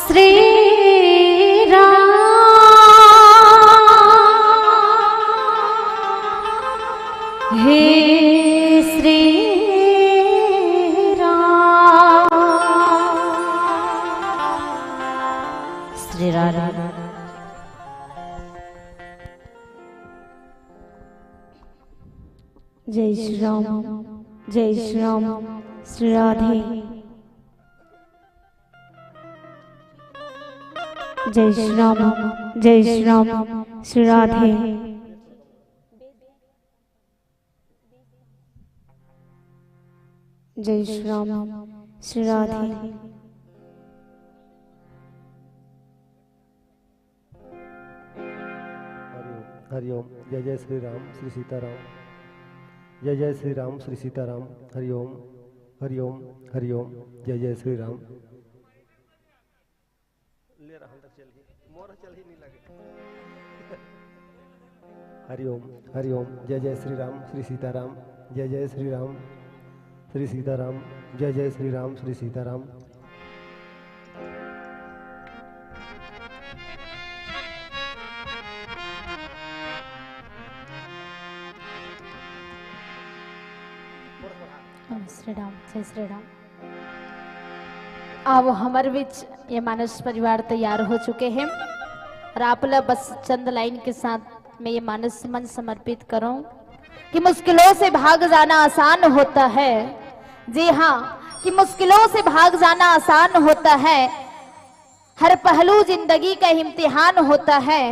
श्री राम हे श्री राम श्री राम जय श्री राम जय श्री राम श्री राधे जय श्री राम जय श्री राम श्री राधे जय श्री राम श्री राधे हरिओम जय जय श्री राम श्री सीताराम जय जय श्री राम श्री सीताराम हरिओम हरिओम हरिओम जय जय श्री राम ले रहा तक चल ही मोर चल ही नहीं लगे हरिओम हरिओम जय जय श्री राम श्री सीताराम जय जय श्री राम श्री सीताराम जय जय श्री राम श्री सीताराम श्री राम जय श्री राम। अब हमारे बीच ये मानस परिवार तैयार हो चुके हैं और आप लोग बस चंद लाइन के साथ मैं ये मानस मन समर्पित करूं कि मुश्किलों से भाग जाना आसान होता है। जी हाँ, कि मुश्किलों से भाग जाना आसान होता है। हर पहलू जिंदगी का इम्तिहान होता है।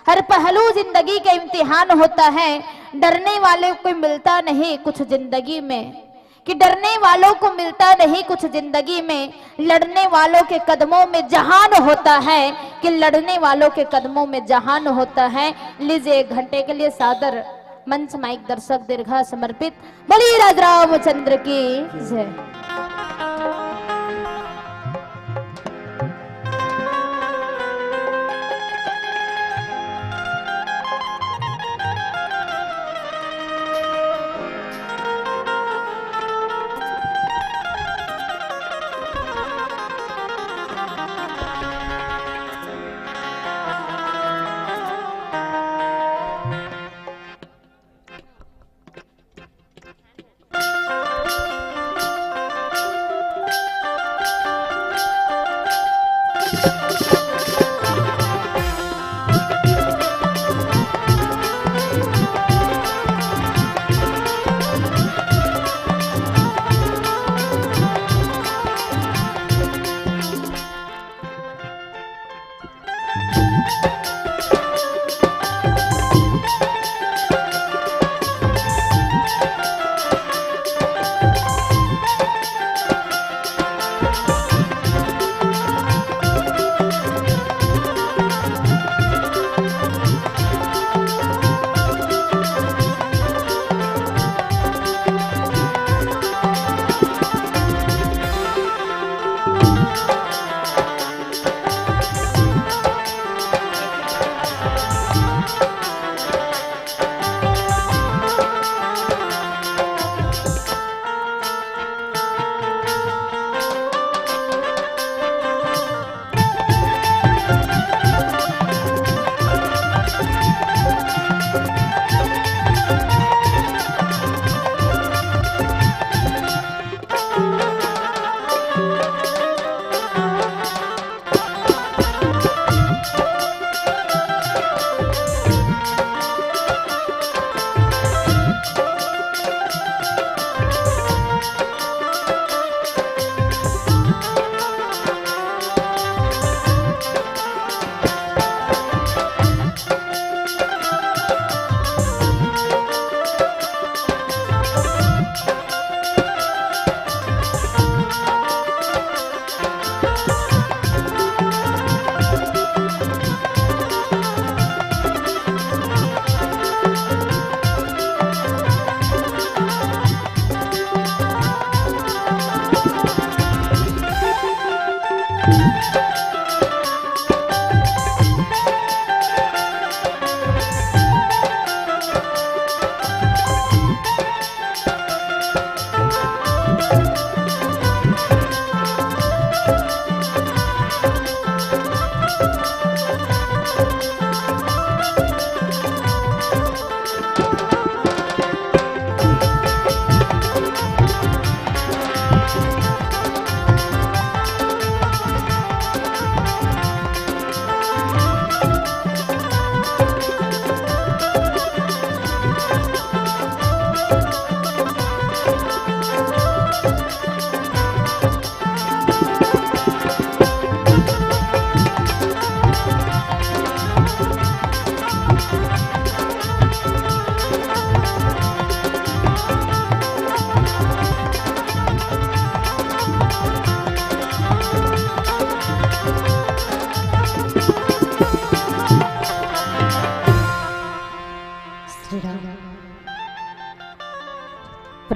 हर पहलू जिंदगी का इम्तिहान होता है। डरने वाले को मिलता नहीं कुछ जिंदगी में, कि डरने वालों को मिलता नहीं कुछ जिंदगी में। लड़ने वालों के कदमों में जहान होता है, कि लड़ने वालों के कदमों में जहान होता है। लीजिए 1 घंटे के लिए सादर मंच माइक दर्शक दीर्घा समर्पित। बोलिए राज रामचंद्र की जय।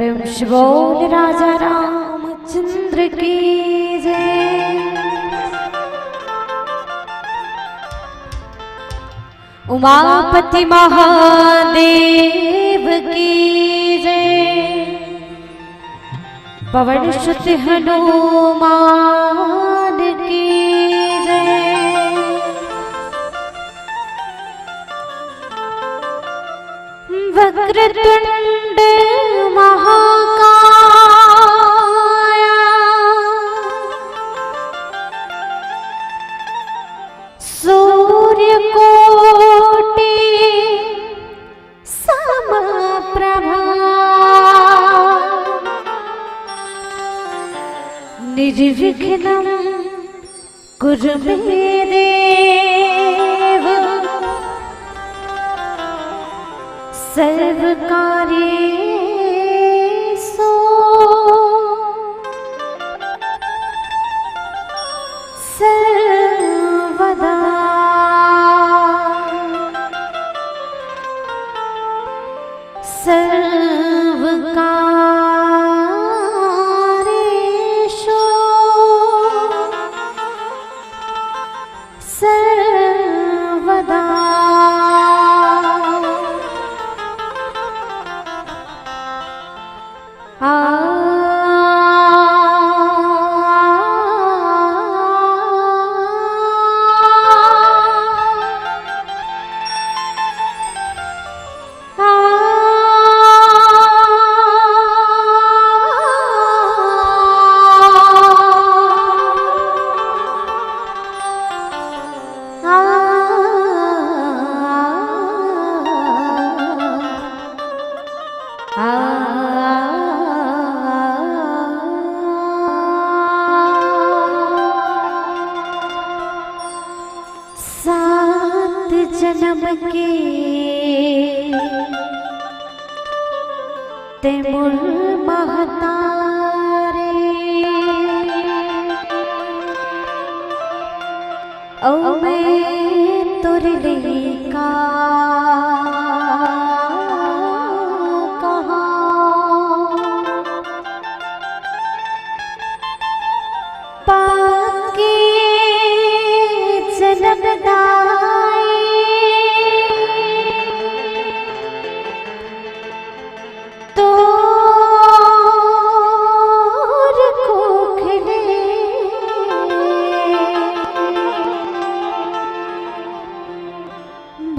प्रेम से बोल राजा रामचंद्र की जय। उमापति महादेव की जय। पवन सुत हनुमान की जय। वक्रतुंड महाकाय सूर्यकोटि समप्रभा निर्विघ्नं कुरु मे देव सर्वकार्येषु सर्वदा। सर्वकार्येषु सर्वदा। सात जन्म के तेमुर महतारे ओ मैं तुरली का पाके जन्मदाई तोर कोखले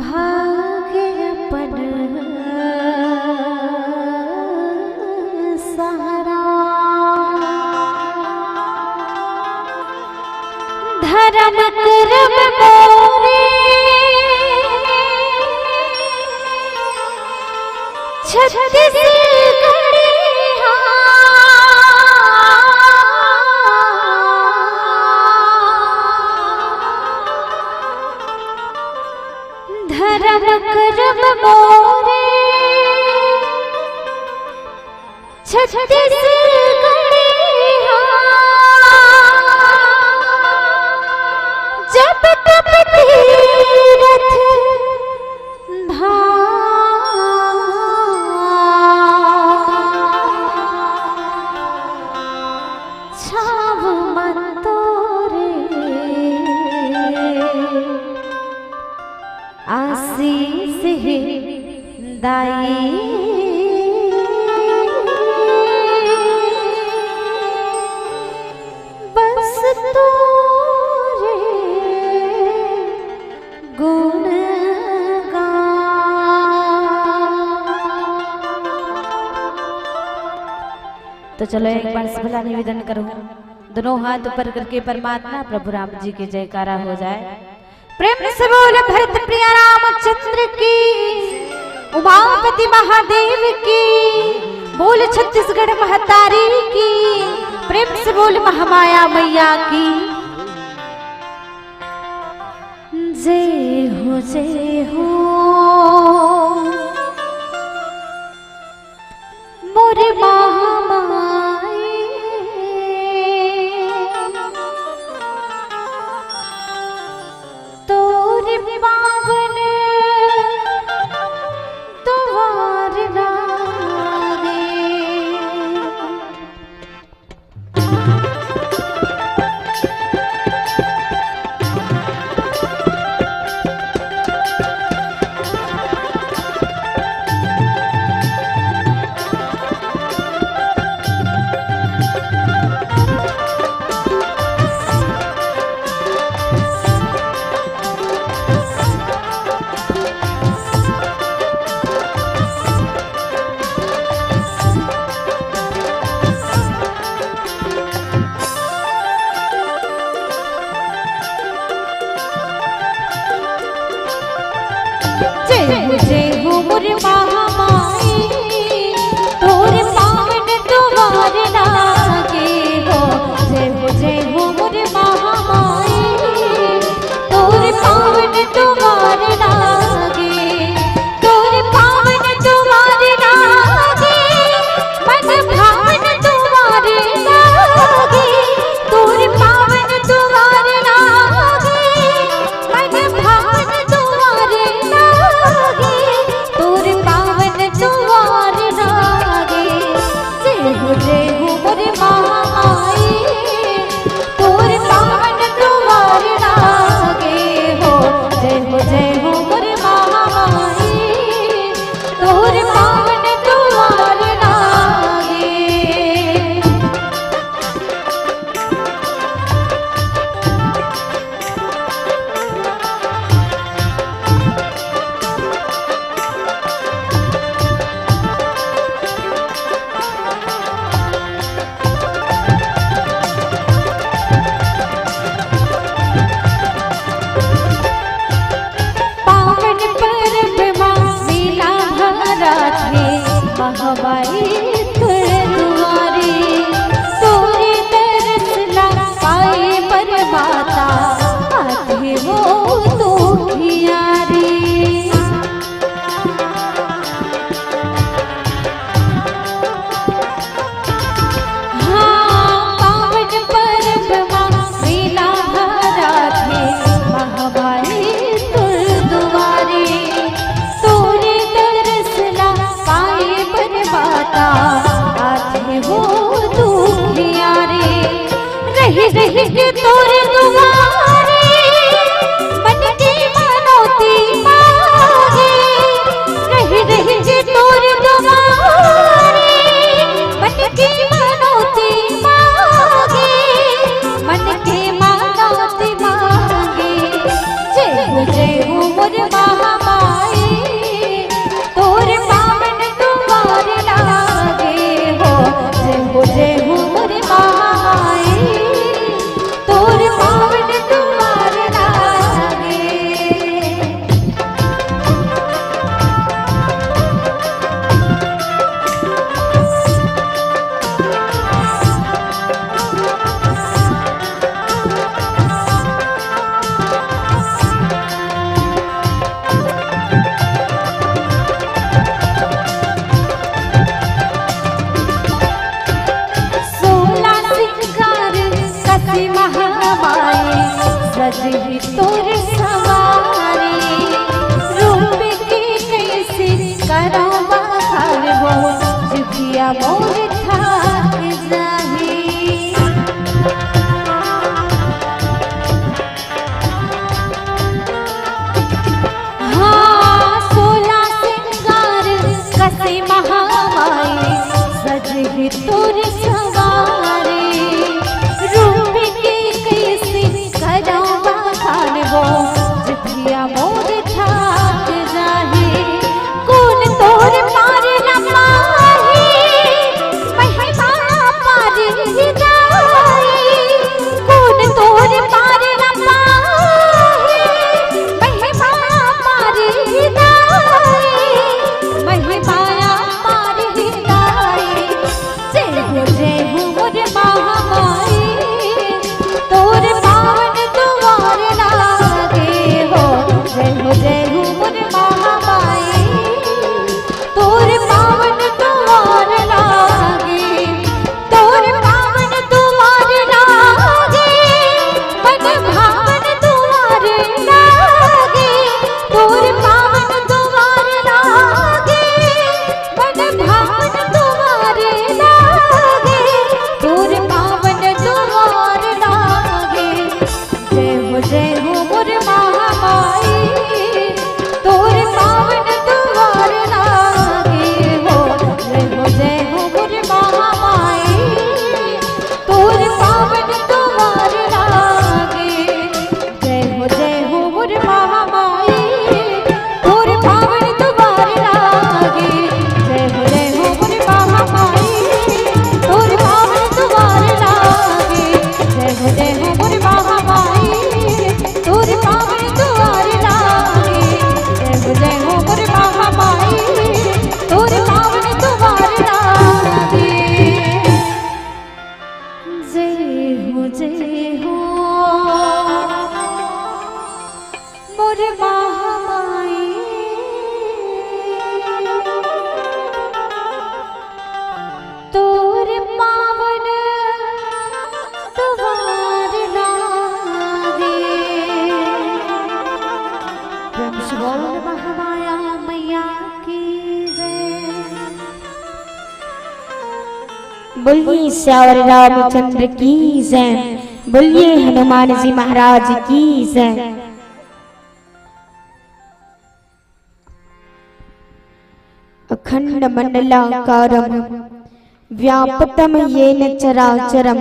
भाग्य अपन सहारा धर्म कर्म मोरे छत्तीसगढ़ धर्म कर्म मोरे छत्तीसगढ़ जब तब तीरथ छाव मन तोरे आशीष दाई बस तोरे गुण गा। तो चलो एक बार सबला निवेदन करूं, दोनों हाथ ऊपर करके परमात्मा प्रभु राम जी की जयकारा हो जाए। प्रेम से बोल भरत प्रिय रामचंद्र की, उमापति महादेव की, बोल छत्तीसगढ़ महतारी की, प्रेम से बोल महामाया मैया की जय हो जय हो। मोरे महामाई तोरे पावन द्वार लागे बरबाता आते वो दुखियारी। हाँ पावन परबमा मेला भरा थे महामारी तुर दुआरे, तोरे दरसला पाए बरबाता आते वो दुखियारी। रही रही के तोरे दुआरे मन की मनौती मांगे, रही रही के तोरे दुआरे मन की मनौती मांगे, मन की मनौती मांगे। जय हो मोर महामाई तोरे पावन दुआर लागे हो। जय हो मोर महामाई तोरे पावन दुआर लागे। सोला सिंगार कसी महामाई सजही तोरे सवारी, रूप के कैसे करावा हर वो जिभिया मोर थाक जाही। हाँ सोला सिंगार कसी महामाई सजही तोरे सवारी, रूप के कैसे करावा हर वो जिभिया मोर थाक जाही। कौन तोर पार न पाही महिमा पार जाई, कौन तोर पार न पाही महिमा पार जाई, महिमा पार जाई। जय हो मोर महामाई तोर पावन दुआर लागे हो। जय हो मोर महामाई तोर पावन दुआर लागे, तोर पावन दुआर लागे, मन भावन दुआर लागे, तोर पावन दुआर लागे, मन भावन दुआर लागे, तोर पावन दुआर लागे। जय हो मोर महामाई तोर पावन दुआर लागे हो। जय हो मोर महामाई तोर पावन दुआर लागे। जय हो मोर महामाई तोर पावन दुआर लागे। जय हो मोर महामाई तोर पावन दुआर लागे। जय हो मोर महामाई तोर पावन दुआर लागे। जय हो मोर महामाई तोर पावन दुआर लागे। जय हो मोर महामाई तोर पावन दुआर लागे। ब्रह्म शिवोल महामाया मैया की जय। बोलिए श्यावर रामचंद्र की जय, बोलिए हनुमान जी महाराज की जय। अखंड मंडलाकारं व्याप्तं येन चराचरं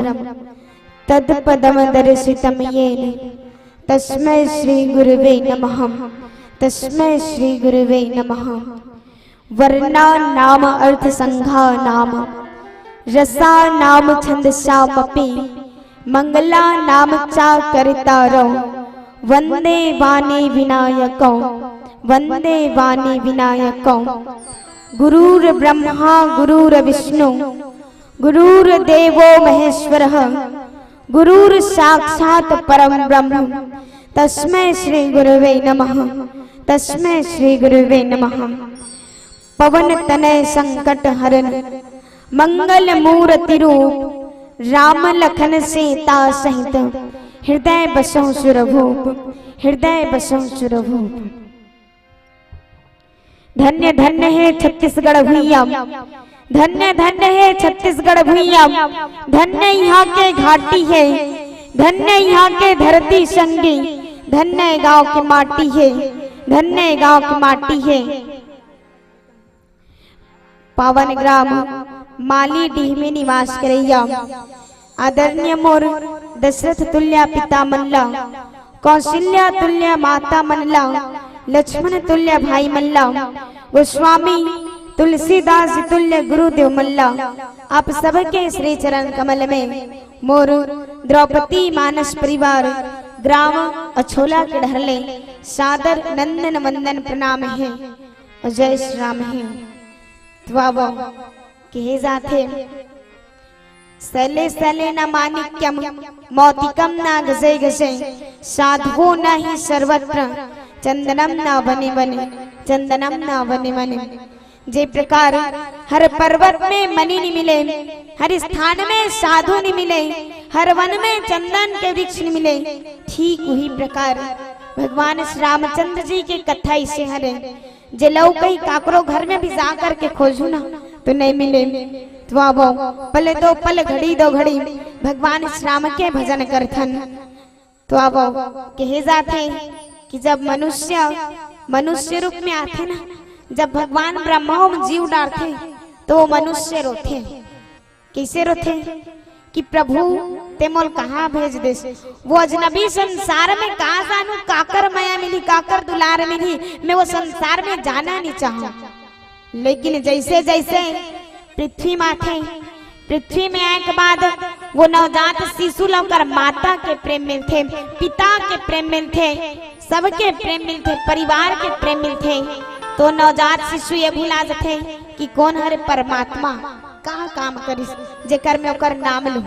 तत्पदं दर्शितं येन तस्मै श्री गुरुवे नमः। तस्मै श्री गुरुवे नमः। वर्णा नाम अर्थ संघा नाम रसा नाम छंदसामपि मंगला नाम चा करतारो वंदे वाणी विनायको वंदे वाणी विनायको। गुरुर ब्रह्मा गुरुर विष्णु गुरुर्देवो महेश्वरः गुरुर साक्षात परम ब्रह्म तस्मै श्री गुरुवे नमः। तस्मै श्री गुरुवे नमः। पवन तनय संकट हरन मंगल मूर्ति रूप राम लखन सीता सहित हृदय बसो सुरभूप। हृदय बसो सुरभूप। धन्य धन्य है छत्तीसगढ़ भुइया। धन्य धन्य है छत्तीसगढ़ भुइया। धन्य यहाँ के घाटी है। धन्य यहाँ के धरती संगी। धन्य गांव की माटी है। धन्य गांव की माटी है। पावन ग्राम माली डीह में निवास करैया आदरणीय मोर दशरथ तुल्य पिता मल्ला, कौशल्या तुल्य माता मल्ला, लक्ष्मण तुल्य भाई मल्ला, गोस्वामी तुलसीदास तुल्य गुरुदेव मल्ला, आप सबके श्री चरण कमल में मोर द्रौपदी मानस परिवार ग्राम अछोला के ढरले सादर नंदन वंदन प्रणाम है और जय श्री राम है। कहे जाते सले सले न मानिक्यम मौतिकम न घसे घसे साधुओ न ही सर्वत्र चंदनम न बने बने। चंदनम न बने बने। जे प्रकार हर पर्वत में मणि नहीं मिले, हर स्थान में साधु नहीं मिले, हर वन में चंदन के वृक्ष नहीं मिले, ठीक वही प्रकार भगवान श्री रामचंद्र जी के कथा इसे हरे जे लव कई काकरो घर में भी जा करके खोजू ना तो नहीं मिले। तो आवो पल दो पल घड़ी दो घड़ी भगवान श्री राम के भजन करथन। तो आवो कहे जाते कि जब मनुष्य रूप में आते ना, जब भगवान ब्रह्मा में जीव डालते तो वो मनुष्य रोते। कैसे रोते कि प्रभु ते मोल कहाँ भेज दे। वो अजनबी संसार में कहा जानू काकर माया मिली, काकर दुलार मिली, मैं वो संसार में जाना नहीं चाहूं। लेकिन जैसे जैसे पृथ्वी माथे, पृथ्वी में आए के बाद वो नवजात शिशु लौकर माता के प्रेम मिलते, पिता के प्रेम मिलते, सबके प्रेम मिलते, परिवार के प्रेम मिलते। तो नवजात शिशु ये भुला जाते कि कौन हरे परमात्मा कहाँ काम करिस जेकर में ओकर नाम लू।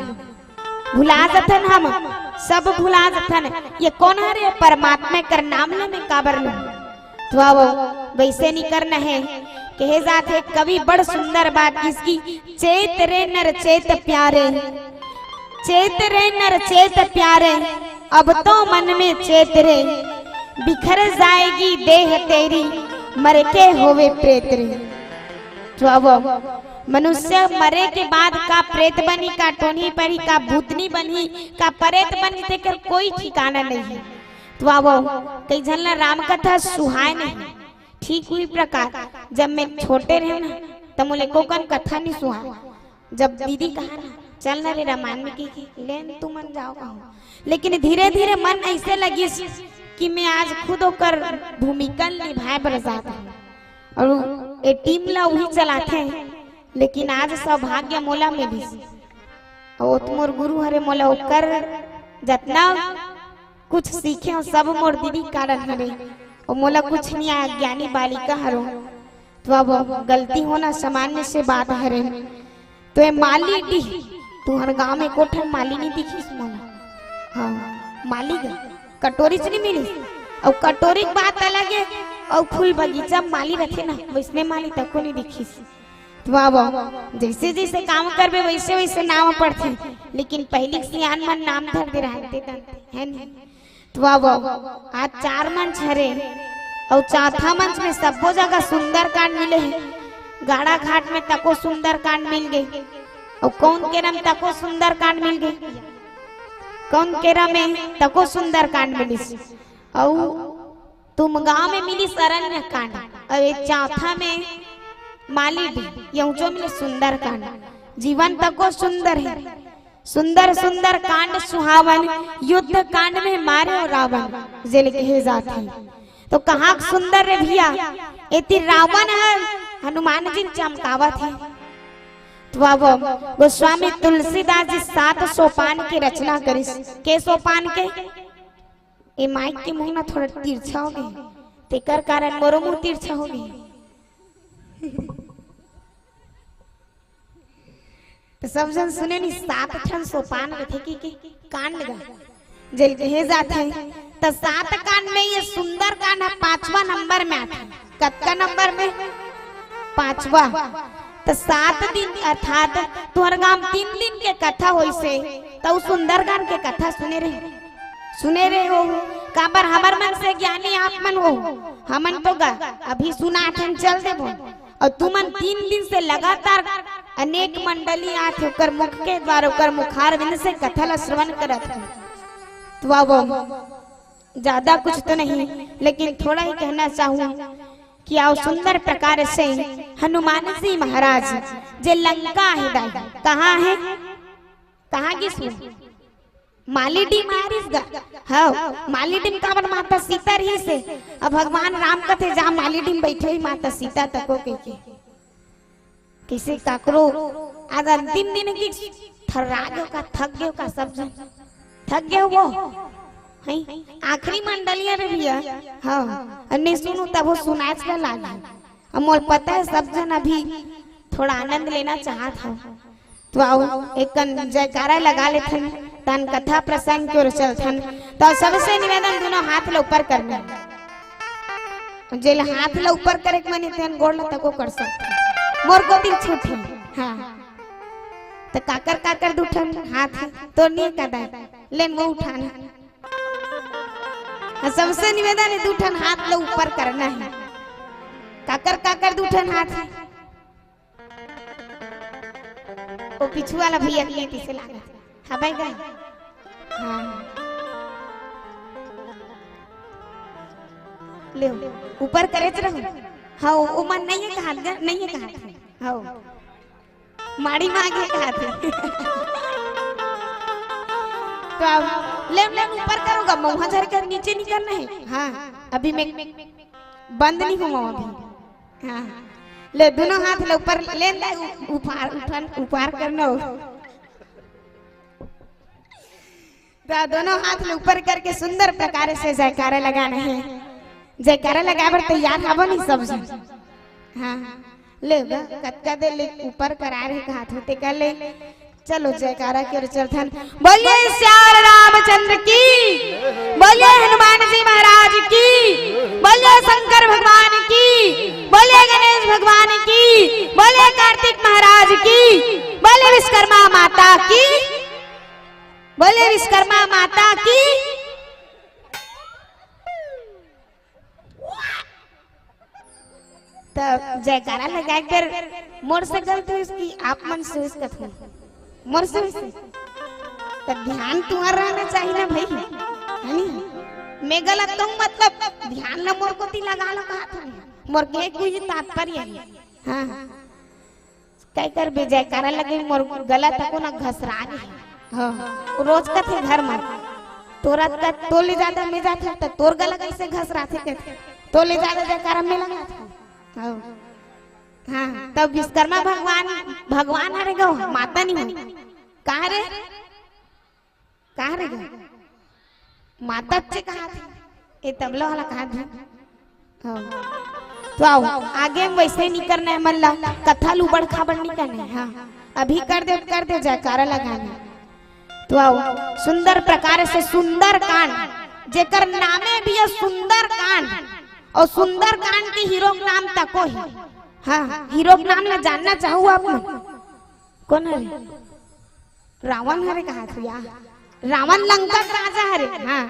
भुला जथन हम सब भुला जथन ये कौन हरे परमात्मा कर नाम ले में काबर लू। तो अब वैसे नहीं करना है। कहे जाते कवि बड़ सुंदर बात किसकी, चेत रे नर चेत प्यारे, चेत रे नर चेत प्यारे, अब तो मन में चेत रे, बिखर जाएगी देह तेरी, मर के होवे प्रेत रे। तो अब मनुष्य मरे के बाद का प्रेत बनी, का टोनी पड़ी, का भूतनी बनी, का परेत बनी, तेकर कोई ठिकाना नहीं है। तो अब कई झन राम कथा सुहाय नहीं। ठीक हुई प्रकार जब मैं छोटे रहे ना तब मुझे कोकन कथा नहीं सुहा। जब दीदी कहा ना चल ना रे रामायण में की लेन तू मन जाओ कहो, लेकिन धीरे धीरे मन ऐसे लगी कि मैं आज खुद होकर भूमिका निभाए बर जाता हूँ और ये टीम ला वही चलाते हैं। लेकिन आज सौभाग्य मोला में भी और मोर गुरु हरे मोला कर जितना कुछ सीखे सब मोर दीदी कारण हरे और मोला कुछ नहीं आया, ज्ञानी बालिका हरो। तो अब गलती होना सामान्य से बात हरे। तो ये माली डी तू हर गांव में कोठन माली नहीं दिखी मोला। हाँ माली गा कटोरी से नहीं मिली और कटोरी की बात अलग है और फूल बगीचा माली रखे ना वैसने माली तक को नहीं दिखी। तो अब जैसे जैसे काम करबे वैसे वैसे नाम पड़ते, लेकिन पहले सियान मन नाम धर दे रहते है नहीं। तो अब आज 4 मंच हरे और चौथा मंच में सबो जगह सुंदर कांड मिले हैं। गाड़ा घाट में तको सुंदर कांड मिल गई और कौन केरा में तको सुंदर कांड मिल गई, कौन केरा में तको सुंदर कांड मिली और तुम गांव में मिली शरण्य कांड और एक चौथा में माली डी यू जो मिले सुंदर कांड। जीवन तको सुंदर है, सुंदर सुंदर कांड सुहावन, युद्ध कांड में मारे रावण जेल कहे जाते। तो कहाँ सुंदर रे भैया, एति रावण है हनुमान जी चमकावत है। तो अब गोस्वामी तुलसीदास जी 7 सोपान की रचना करिस। के सोपान के ए माइक के मुंह ना थोड़ा तिरछा हो गए, तेकर कारण मोरो मुंह तिरछा हो गए। तो सब जन सुने नी 7 ठन सोपान रथे की कांड लगा जल कहे जाते तो 7 कांड में ये सुंदर कांड 5वां नंबर में आता। कत्का नंबर में 5वां। तो 7 दिन अर्थात तुहर गांव 3 दिन के कथा होई से तो सुंदरकांड के कथा सुने रहे हो काबर हमर मन से ज्ञानी आप मन हो हमन तो गा अभी सुना ठन चल देबो और तुमन 3 दिन से लगातार अनेक मंडली आथे ओकर मुख के द्वारा ओकर मुखार बिन से कथा ला श्रवण करत है। तो वो ज्यादा कुछ तो नहीं लेकिन थोड़ा ही कहना चाहूँ कि आओ सुंदर प्रकार से हनुमान जी महाराज जे लंका है दाई कहाँ है कहाँ की सुन मालीडीम मारिस गा हाँ मालीडीम काबर माता सीता रही से अब भगवान राम कथे जहाँ मालीडीम बैठे ही माता सीता तको के किसी काकरो आज अंतिम दिन की थर्रा गयो का थक गयो का सब जन थक गयो वो है आखिरी मंडलियां रे भैया हाँ अन्य सुनो तब वो सुनाच का लागे अब मोल पता है सब जन अभी थोड़ा आनंद लेना चाहत हो तो आओ एक जयकारा लगा लेते तन कथा प्रसंग की ओर चलथन। तो सबसे निवेदन दोनों हाथ ला ऊपर करना जेल हाथ ला ऊपर करे के मने तेन गोड़ ला तको कर सकते मोर को दिल छूटे हाँ तो काकर काकर दूठन हाथ तो नहीं कदा लेन वो उठाना सबसे निवेदन है दूठन हाथ ला ऊपर करना है काकर काकर दूठन हाथ वो पिछू वाला भैया के पीछे लगा हाँ भाई गए हाँ ले ऊपर करे रहो हाँ वो मन नहीं है कहा नहीं है कहा हाँ माड़ी मांगे कहा थे तो अब ले ऊपर करूंगा मुँह झर कर नीचे नहीं करना है हाँ अभी मैं बंद नहीं हुआ अभी हाँ ले दोनों हाथ ले ऊपर ले ऊपर करना हो तो दोनों हाथ ले ऊपर करके सुंदर प्रकार से जयकारा लगाना है जयकारा लगावर तैयार हबो नहीं सब हाँ ले कत्का दे ले ऊपर करा रहे हाथ होते कर ले चलो जयकारा की ओर चलथन बोलिए श्याम रामचंद्र की बोलिए हनुमान जी महाराज की बोलिए शंकर भगवान की बोलिए गणेश भगवान की बोलिए कार्तिक महाराज की बोलिए विश्वकर्मा माता की बोलिए विश्वकर्मा माता की। तब जयकारा लगा कर मोर से गलत है इसकी आप मन से इसका थू मोर से तब ध्यान तुम्हारा रहना चाहिए ना भाई है नहीं मैं गलत कहूँ मतलब ध्यान ना मोर को ती लगा लो कहा था मोर के कोई तात्पर्य है हाँ कई कर भी जयकारा लगे मोर गलत को ना घसरा हाँ रोज का थे घर में तोरा का तो ले ज्यादा में जाता तो तोर गला कैसे घसरा थे तो ले ज्यादा जयकारा में लगा था हाँ तब विश्वकर्मा भगवान हरे गो माता नहीं हो कहाँ रे गो माता अच्छे कहा थे ये तबला वाला कहा था तो आओ आगे वैसे नहीं करना है मन ला कथा लुबड़ खाबड़ नहीं करना है हाँ अभी कर दे जयकारा लगाना तो आओ सुंदर प्रकार से सुंदर कांड जेकर नामे भी है सुंदर कांड और सुंदर कांड के हीरो का नाम तको है हाँ हीरो का नाम ना जानना चाहूँ आप कौन है रावण हरे कहा था रावण लंका का राजा हरे हाँ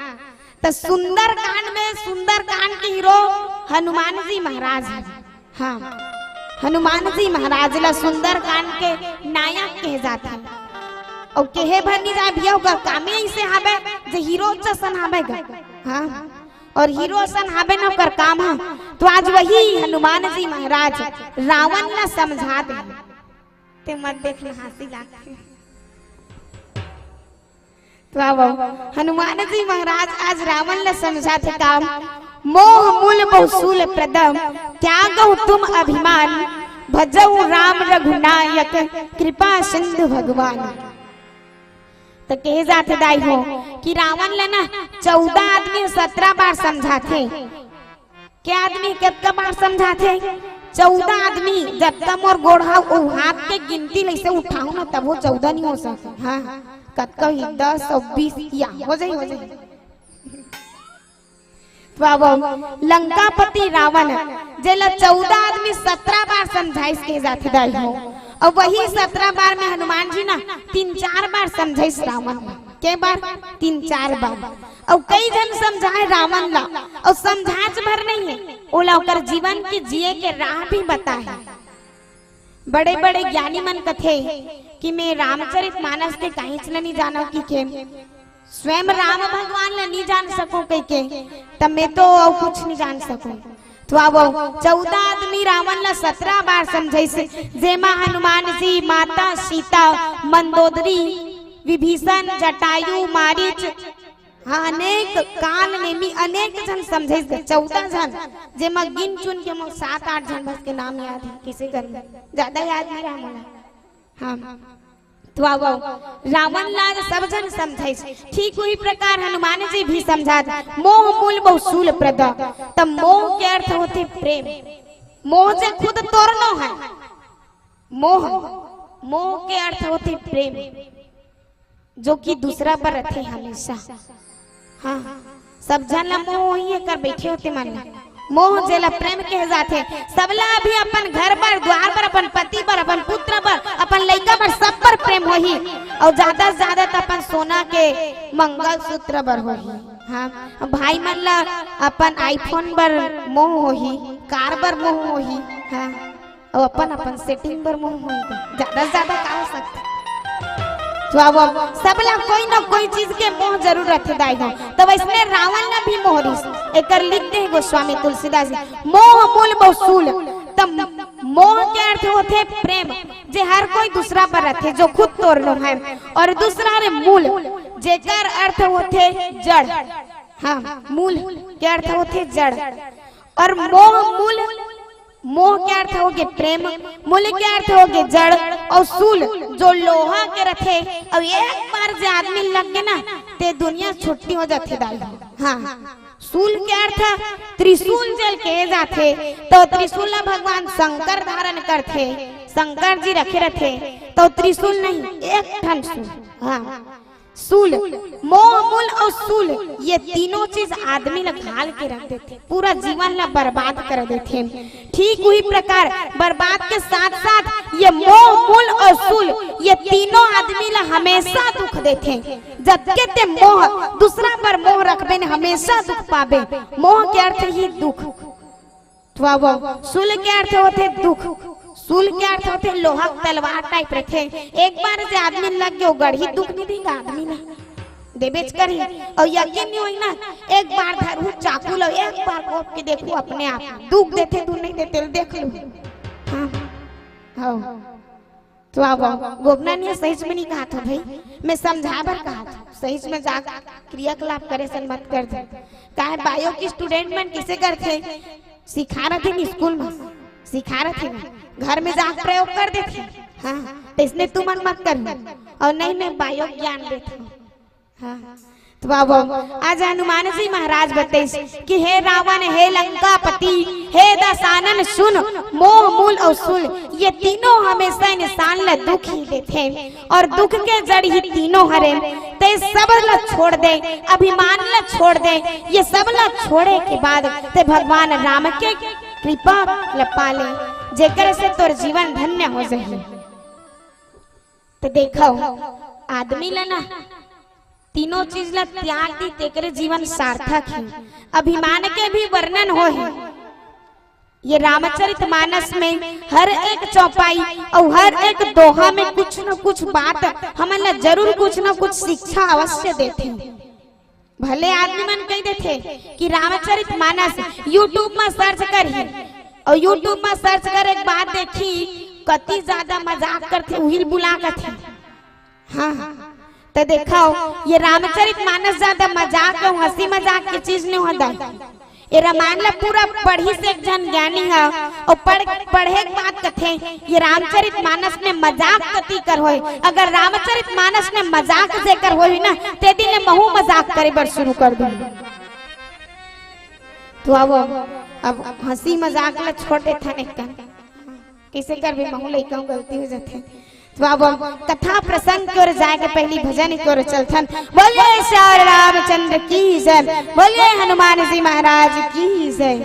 तो सुंदर कांड में सुंदर कांड के हीरो हनुमान जी महाराज हाँ हनुमान जी महाराज ला सुंदर कांड के नायक कहे जाते हैं और केहे भर नहीं जाए भैया होगा कामे ऐसे हाबे जे हीरो जैसन हाबेगा हाँ और हीरो सन हाबे ना कर काम है तो आज वही हनुमान जी महाराज रावण ना समझा दे ते मत देखना हंसी लागे तो अब हनुमान जी महाराज आज रावण ने समझा थे काम मोह मूल बहुसूल प्रदम त्यागो तुम अभिमान भजऊ राम रघुनायक कृपा सिंधु भगवान। तो कहे जाते दाई हो कि रावण ले ना 14 आदमी 17 बार समझाते क्या आदमी कितना बार समझाते 14 आदमी जब तक मोर गोढ़ा वो हाथ के गिनती ऐसे उठाऊ ना तब वो 14 नहीं हो सके। हाँ कतका ही 10 और 20 या हो जाए। लंकापति रावण जेला 14 आदमी 17 बार समझाइस के जाते दाई हो और वही 17 बार में हनुमान जी ना 3-4 बार समझाइस रावण के बार 3-4 बार और कई जन समझाए रावण ला और समझाच भर नहीं है ओला ओकर जीवन के जिए के राह भी बताए। बड़े बड़े ज्ञानी मन कथे कि मैं रामचरितमानस के कहीं चला नहीं जाना कि के स्वयं राम भगवान ला नहीं जान सको कह के तब मैं तो और कुछ नहीं जान सकूं। तो अब 14 आदमी रावण ला 17 बार समझाई से जेमा हनुमान जी, माता सीता, मंदोदरी, विभीषण, जटायु, मारीच, हाँ अनेक काल नेमी अनेक जन समझाई से 14 जन जेमा गिन चुन के 7-8 जन बस के नाम याद है किसे कर ज्यादा याद नहीं रहा मला। हाँ तो रावण लाज सब जन समझाई ठीक वही प्रकार हनुमान जी भी समझा मोह मूल बहुसूल प्रद। तब मोह के अर्थ होते प्रेम। मोह जे खुद तोड़नो है मोह, मोह के अर्थ होते प्रेम जो कि दूसरा पर रखे हमेशा। हाँ सब जन ला मोह ही कर बैठे होते मन मोह जेला प्रेम कहे जाते सबला भी अपन घर पर द्वार पर अपन पति पर अपन पुत्र पर अपन लड़का पर सब पर प्रेम होही और ज्यादा से ज्यादा अपन सोना के मंगल सूत्र पर होही। हाँ भाई मन ला अपन आईफोन पर मोह होही, कार पर मोह होही। हाँ और अपन अपन सेटिंग पर मोह होही ज्यादा से ज्यादा का हो सकता। तो अब सबला कोई ना कोई चीज के मोह जरूर रखे दाई हो तो वैसने रावण ने भी मोहरिस एकर लिखते हैं गोस्वामी तुलसीदास मोह मूल बहुसूल। तब मोह के अर्थ होते प्रेम जे हर कोई दूसरा पर रखे जो खुद तोड़ लो है और दूसरा रे मूल जेकर अर्थ होते जड़। हाँ मूल के अर्थ होते जड़ और मोह मूल मोह के अर्थ हो गए प्रेम, मूल के अर्थ हो गए जड़ और सूल जो लोहा के रखे और एक बार जो आदमी लग गए ना ते दुनिया छुट्टी हो जाती दाई। हाँ सूल के अर्थ त्रिशूल जल के जाते तो त्रिशूल भगवान शंकर धारण करते, शंकर जी रखे रहते तो त्रिशूल नहीं एक ठन सूल। हाँ सूल मोह मूल और सूल ये तीनों चीज आदमी ला घाल के रख देते पूरा जीवन ला बर्बाद कर देते। ठीक वही प्रकार बर्बाद के साथ साथ ये मोह मूल और सूल ये तीनों आदमी ला हमेशा दुख देते। जब के ते मोह दूसरा पर मोह रखबे ने हमेशा दुख पाबे। मोह के अर्थ ही दुख। तो सूल के अर्थ होते दुख, सूल के अर्थ होते लोहा तलवार टाइप रखे एक बार जो आदमी लग गए गढ़ी दुख नहीं देगा आदमी ना देवेच करी और यकीन नहीं हुई ना एक बार धरू चाकू लो एक बार कोप के देखो अपने आप दुख देते तू नहीं देते देख लो। हाँ तो अब गोपना ने सही में नहीं कहा था भाई मैं समझा भर कहा था सही में जा क्रियाकलाप करे सन मत कर दे काहे बायो की स्टूडेंट में किसे करते सिखा रहे थे स्कूल में सिखा रहे थे घर में जाकर प्रयोग कर देते। हाँ तो इसने तू मन मत कर और नहीं बायो ज्ञान देते। हाँ तो बाबा आज हनुमान जी महाराज बताइए कि हे रावण, हे लंकापति, हे दशानन सुन मोह मूल और सूल ये तीनों हमेशा इंसान ला दुख ही देते और दुख के जड़ ही तीनों हरे। ते सब ला छोड़ दे, अभिमान ला छोड़ दे, ये सब ला छोड़े के बाद ते भगवान राम के कृपा लपा ले जेकर से तोर जीवन धन्य हो जाए। तो देखो आदमी ला ना तीनों चीज ला त्याग दी तेरे जीवन सार्थक है। अभिमान के भी वर्णन हो है ये रामचरितमानस में हर एक चौपाई और हर एक दोहा में कुछ न कुछ बात हमें जरूर कुछ न कुछ शिक्षा अवश्य देते। भले आदमी मन कह देते कि रामचरितमानस यूट्यूब में सर्च करी और यूट्यूब में सर्च कर एक बात देखी कति ज्यादा मजाक करते उहिल बुला करते। हाँ तो देखो ये रामचरितमानस ज्यादा मजाक और हंसी मजाक की चीज नहीं होता। ये रामायण ला पूरा पढ़ी से एक जन ज्ञानी है और पढ़े के बात कथे ये रामचरितमानस में मजाक कति कर होए। अगर रामचरितमानस में मजाक जेकर होई ना ते दिन महू मजाक करे बर शुरू कर दो। तो अब हंसी मजाक ला छोड़ देता नहीं कैसे कर भी महू लइका गलती हो जाते तो अब कथा प्रसंग की ओर जाके पहली भजन की ओर चलथन। बोलिए श्री रामचंद्र की जय, बोलिए हनुमान जी महाराज की जय।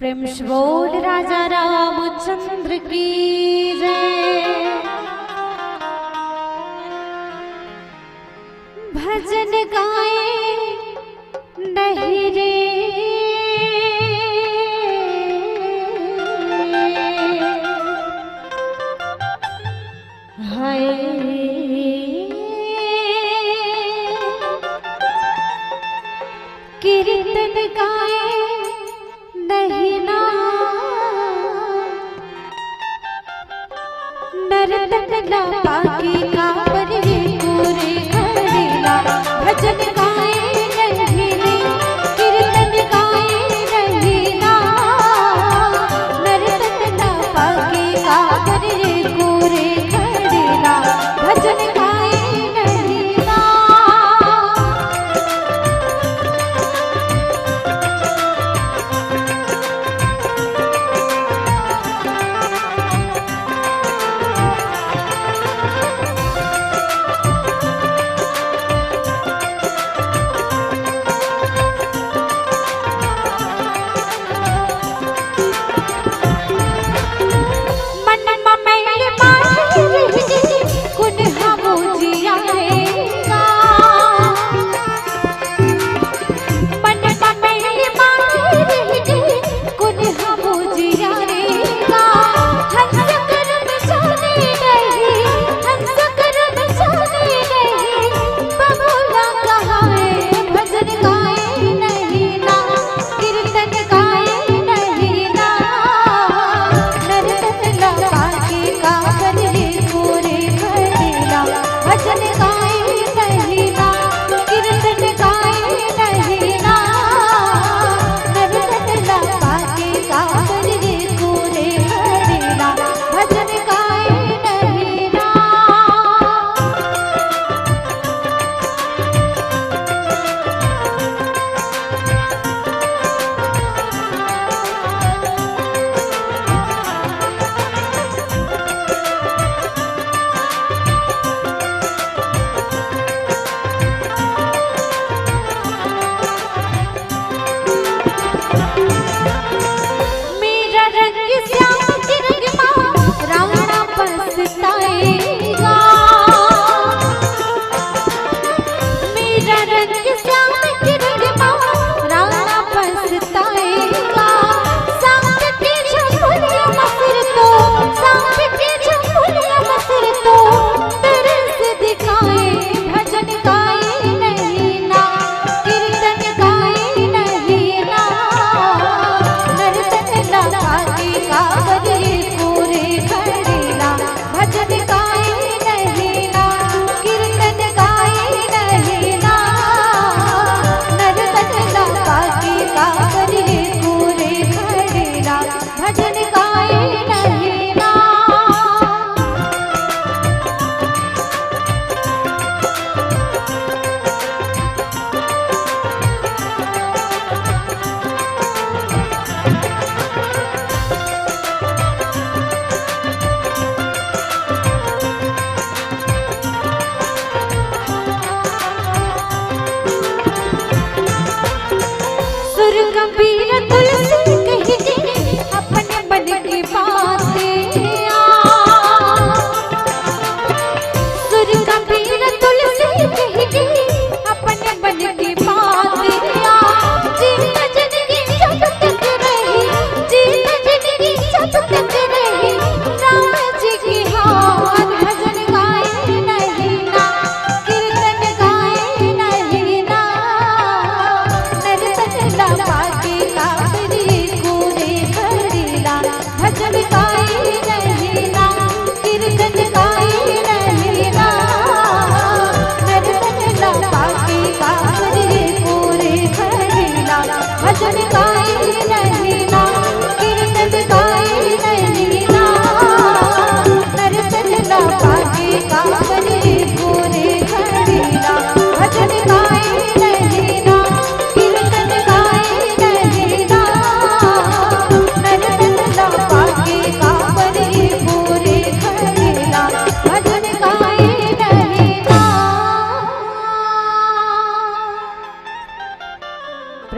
प्रेम से बोल राजा रामचंद्र की जय। भजन गाए नहीं रे हाय कीर्तन गाए नहीं ना नर्तन ला पाकी का परे पूरे खड़ेला। भजन गाए नहीं रे कीर्तन गाए नहीं ना नर्तन ला पाकी का परे पूरे खड़ेला। भजन गाए नहीं ना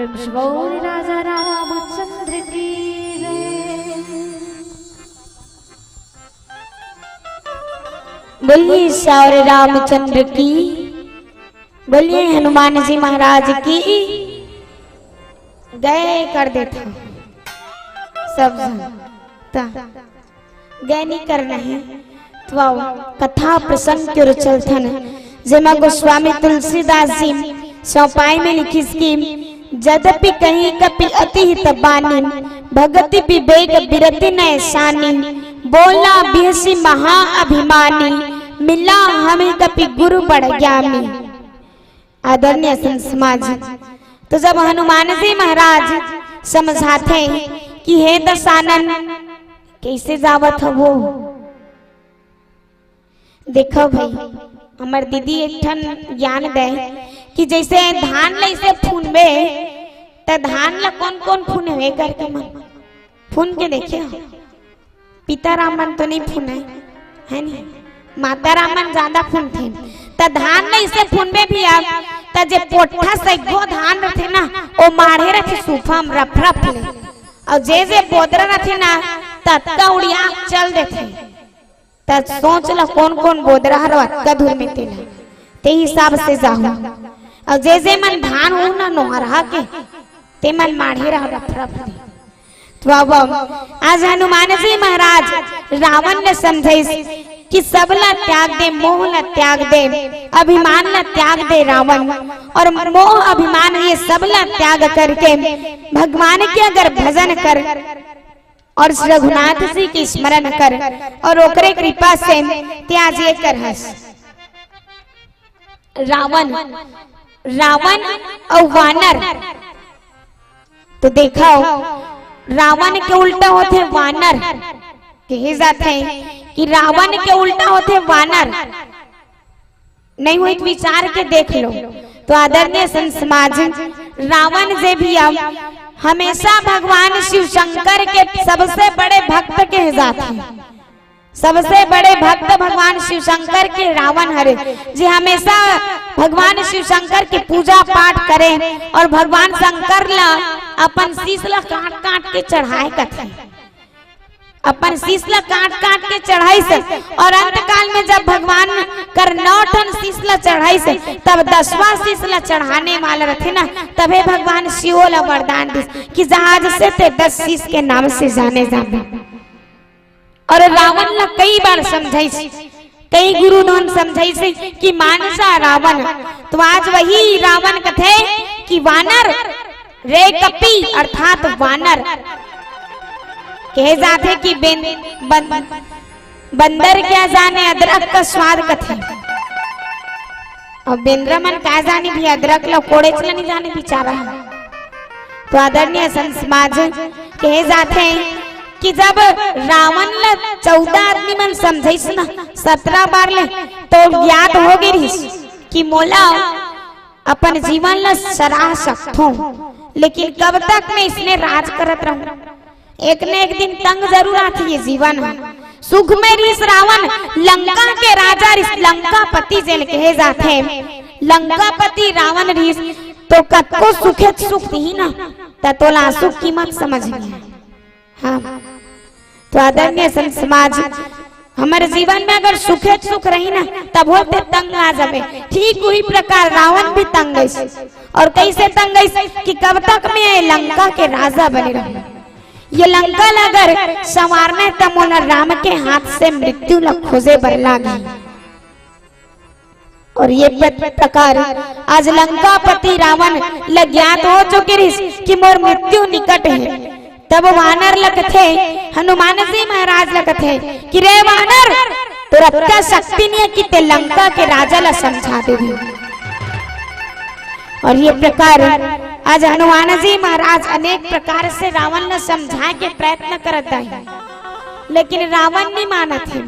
प्रेम से बोल राजा रामचंद्र की जय। बोलिए श्याम रामचंद्र की, बोलिए हनुमान जी महाराज की। गए कर देता सब गए नहीं करना है तो आओ कथा प्रसंग के चलथन जेमा गोस्वामी तुलसीदास जी चौपाई में लिखी स्कीम जदपि कहीं कपि अति हित बानी भगति विवेक बिरति नय शानी बोला बिहसी महा अभिमानी मिला हमें कपि गुरु बड़ ज्ञानी। आदरणीय संत समाज, तो जब हनुमान जी महाराज समझाते कि हे दशानन कैसे जावत हो, देखो भाई हमार दीदी एक ठन ज्ञान दे कि जैसे धान ले से फूनबे त धान ला कौन कौन फूनवे करके मन फून के देखे पिता रामन तो नहीं फूने है नहीं, माता रामन ज्यादा फूनथे त धान ले से फूनबे भी आ त जे पोठा से गो धान रथे ना ओ माढ़े रथे सूफाम रफरफ ले और जे बोदरा रथे ना तत्का उड़िया चल देथे त सोच ला कौन कौन बोदरा हर कधुर में तेला ते हिसाब से जाहु और जे मन धान हो ना नोहरा के ते मन माढ़े रह रफरफ ले। तो अब आज हनुमान जी महाराज रावण ने समझे कि सबला त्याग दे, मोह ला त्याग दे, अभिमान ला त्याग दे रावण, और मोह अभिमान ये सबला त्याग करके भगवान के अगर भजन कर और रघुनाथ जी की स्मरण कर और ओकरे कृपा से त्याजे कर हस। रावण रावण और वानर, तो देखो रावण के उल्टा होते वानर, कहे जाते हैं कि रावण के उल्टा होते वानर। नहीं हुई तो विचार के देख लो। तो आदरणीय संत समाज, रावण जे भी हमेशा भगवान शिव शंकर के सबसे बड़े भक्त के जाते हैं, सबसे बड़े भक्त भगवान शिव शंकर के रावण हरे जी हमेशा भगवान शिव शंकर की पूजा पाठ करें और भगवान शंकर ला अपन शीश ला काट काट के चढ़ाए कथे, अपन शीश ला काट काट के चढ़ाई से, और अंत काल में जब भगवान कर 9 टन शीश ला चढ़ाई से तब 10वां शीश ला चढ़ाने वाला रथे ना, तबे भगवान शिव ला वरदान दी कि जहाज से ते 10 शीश के नाम से जाने जाने। और रावण ला कई बार समझाई, कई गुरु नोन समझाई से कि मानसा रावण, तो आज वही रावण कथे कि वानर रे कपि अर्थात वानर कहे जाते कि बंदर क्या जाने अदरक का स्वाद कथे, और बेंद्र मन क्या जाने भी अदरक ला कोड़े चला नहीं जाने बेचारा। तो आदरणीय संत समाज कहे जाते हैं कि जब रावण ला 14 आदमी मन समझाइस ना 17 बार ले तो याद हो गई कि मोला अपन जीवन ला सराह सकथो, लेकिन कब तक मैं इसने राज करत रहूं, एक न एक दिन तंग जरूर आती है जीवन। सुख में रिस रावण लंका के राजा रिस लंकापति जेल कहे जाते हैं, लंकापति रावण रिस तो कतको सुखे सुख ही ना ततोला सुख कीमत समझ में। हाँ, तो आदरणीय संत समाज, हमारे जीवन में अगर सुखे सुख रही ना तब होते तंग आ जावे। ठीक वही प्रकार रावण भी तंग गई, और कैसे तंग गई कि कब तक मैं लंका के राजा बने रहूं, ये लंका अगर संवारने तब मोला राम के हाथ से मृत्यु ल खोजे बर लागी। और ये प्रकार आज लंकापति रावण ज्ञात हो चुके कि मोर मृत्यु निकट है, तब वानर लकथे हनुमान जी महाराज लकथे कि रे वानर तोरा क्या शक्ति नहीं है कि ते लंका के राजा ला समझा देवी। और ये प्रकार आज हनुमान जी महाराज अनेक प्रकार से रावण ने समझाए के प्रयत्न करता है, लेकिन रावण नहीं मानत है।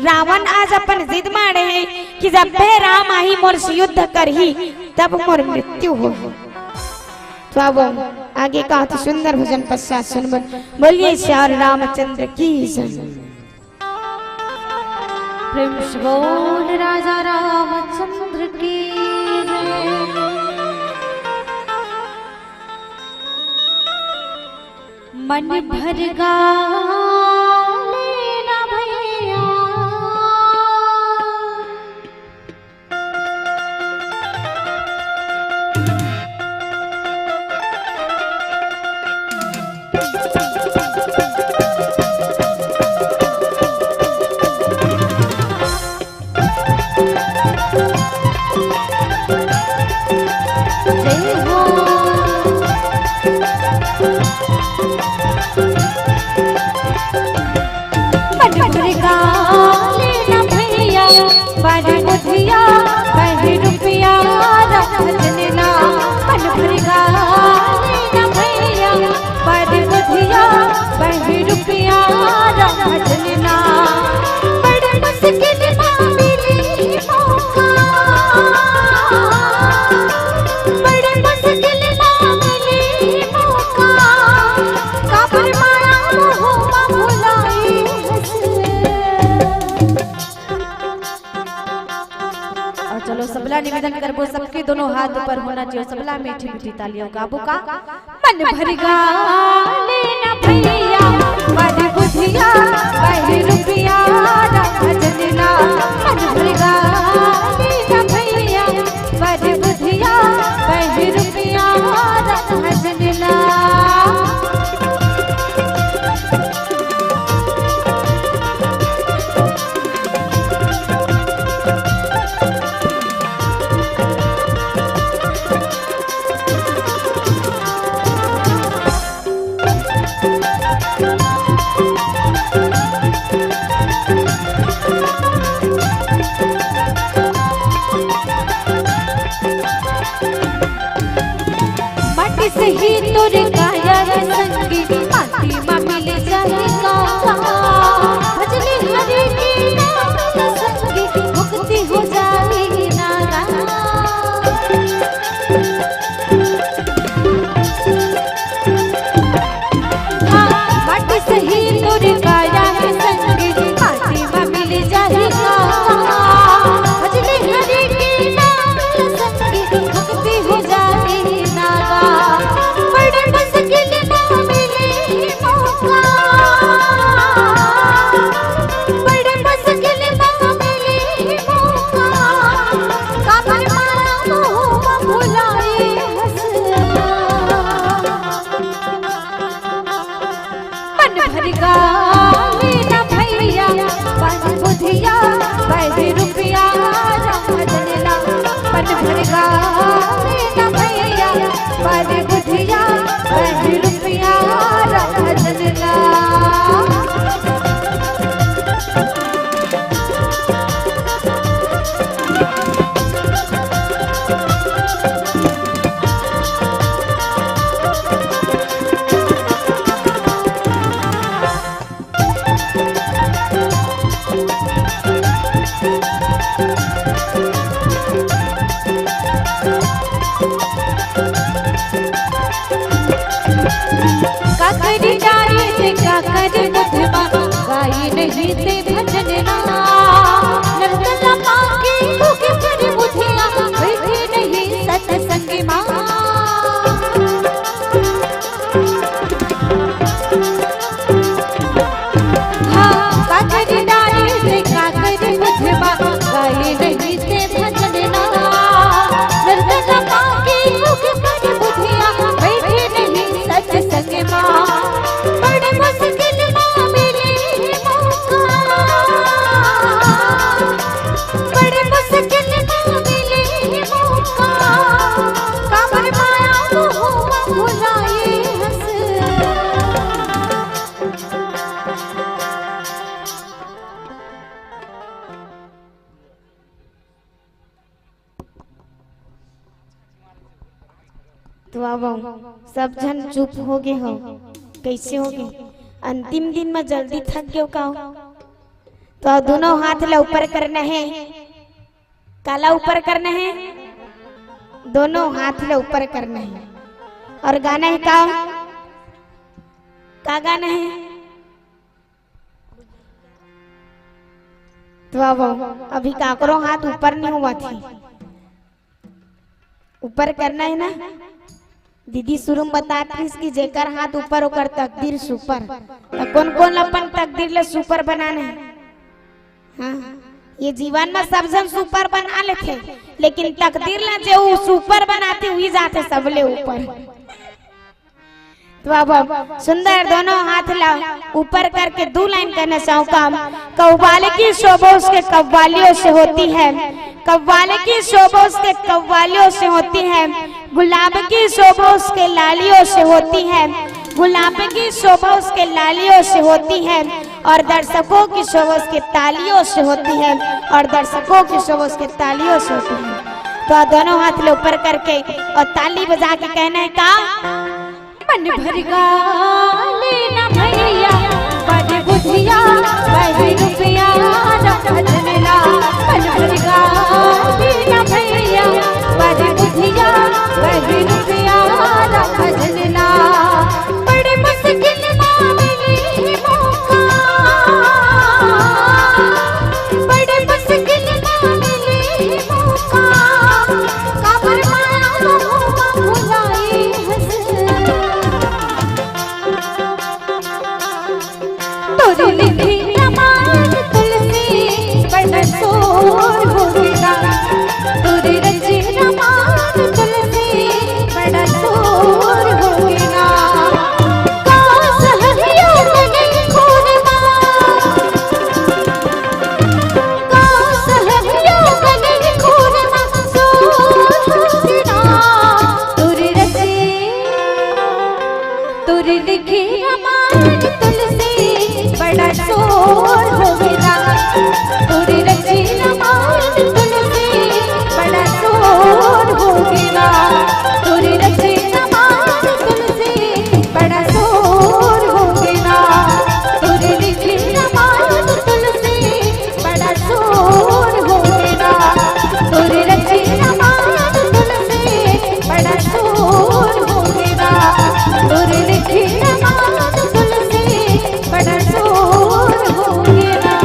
रावण आज अपन जिद मारे है कि जब भे राम आई मोर से युद्ध करही तब मोर मृत्यु हो। तो अब आगे का तो सुंदर भजन पश्चात सुन बोलिए श्याम रामचंद्र की जय। प्रेम से बोल राजा रामचंद्र की जय। मन भर गा लेना भैया निवेदन करबो सबके दोनों हाथ ऊपर होना चाहिए सबला मीठी मीठी तालियों का बुका मन भर गा लेना भैया बड़ी बुधिया बड़ी रुपया भजनना मन भर गा लेना भैया बड़ी बुधिया बड़ी रुपया भजनना ही तोरे काया संगी माटी मा मिल जाए का भजनी हरि की नाम संगी मुक्ति हो जाए नारा माटी से ही तोरे काया संगी माटी मा मिल जाए का भजनी हरि की नाम संगी मुक्ति हो जाए नारा तो अब सब जन चुप हो गए हो कैसे हो गए अंतिम दिन में जल्दी थक गयो का तो दोनों हाथ ला ऊपर करना है काला ऊपर करना है दोनों हाथ ला ऊपर करना है और गाना है का गाना है तो अब अभी काकरो हाथ ऊपर नहीं हुआ थी ऊपर करना है ना दीदी शुरू में बताती कि जेकर हाथ ऊपर ओकर तकदीर सुपर। तो कौन कौन अपन तकदीर ले सुपर बनाने हैं? हाँ, ये जीवन में सब जन सुपर बना लेते, लेकिन तकदीर ला जो सुपर बनाते हुई जाते सबले ऊपर। तो अब सुंदर दोनों हाथ ला ऊपर करके 2 लाइन करना चाहूँ काम। कव्वाले की शोभा उसके कव्वालियों से होती है, कव्वाले की शोभा उसके कव्वालियों से होती है, गुलाब की शोभा उसके लालियों से होती है, गुलाब की शोभा उसके लालियों से होती है, और दर्शकों की शोभा उसके तालियों से होती है, और दर्शकों की शोभा उसके तालियों से होती है। तो दोनों हाथ ले ऊपर करके और ताली बजा के कहना है का मन भर लेना भैया बड़े बुधिया वही रुपया रखला। मन भर लेना भैया बड़े बुधिया वही रुपया रखला। बड़े मुश्किल मामले मौका, बड़े मुश्किल मामले मौका, काबर माया भुलाई तोरी लिखी रमान तुलसी बड़ा शोर हो गया, तोरी रची रमान तुलसी बड़ा शोर हो गया। काश हरियो गगन खूरमा, काश हरियो गगन खूरमा शोर हो गया। तोरी रची तोरी लिखी रमान तुलसी बड़ा शोर हो गया, तोरी रची रमान तुलसी बड़ा शोर हो गया, तोरी रची रमान तुलसी बड़ा शोर हो गया, तोरी लिखी रमान तुलसी बड़ा शोर हो गया, तोरी रची रमान तुलसी बड़ा शोर हो गया, तोरी लिखी रमान तुलसी बड़ा शोर हो गया।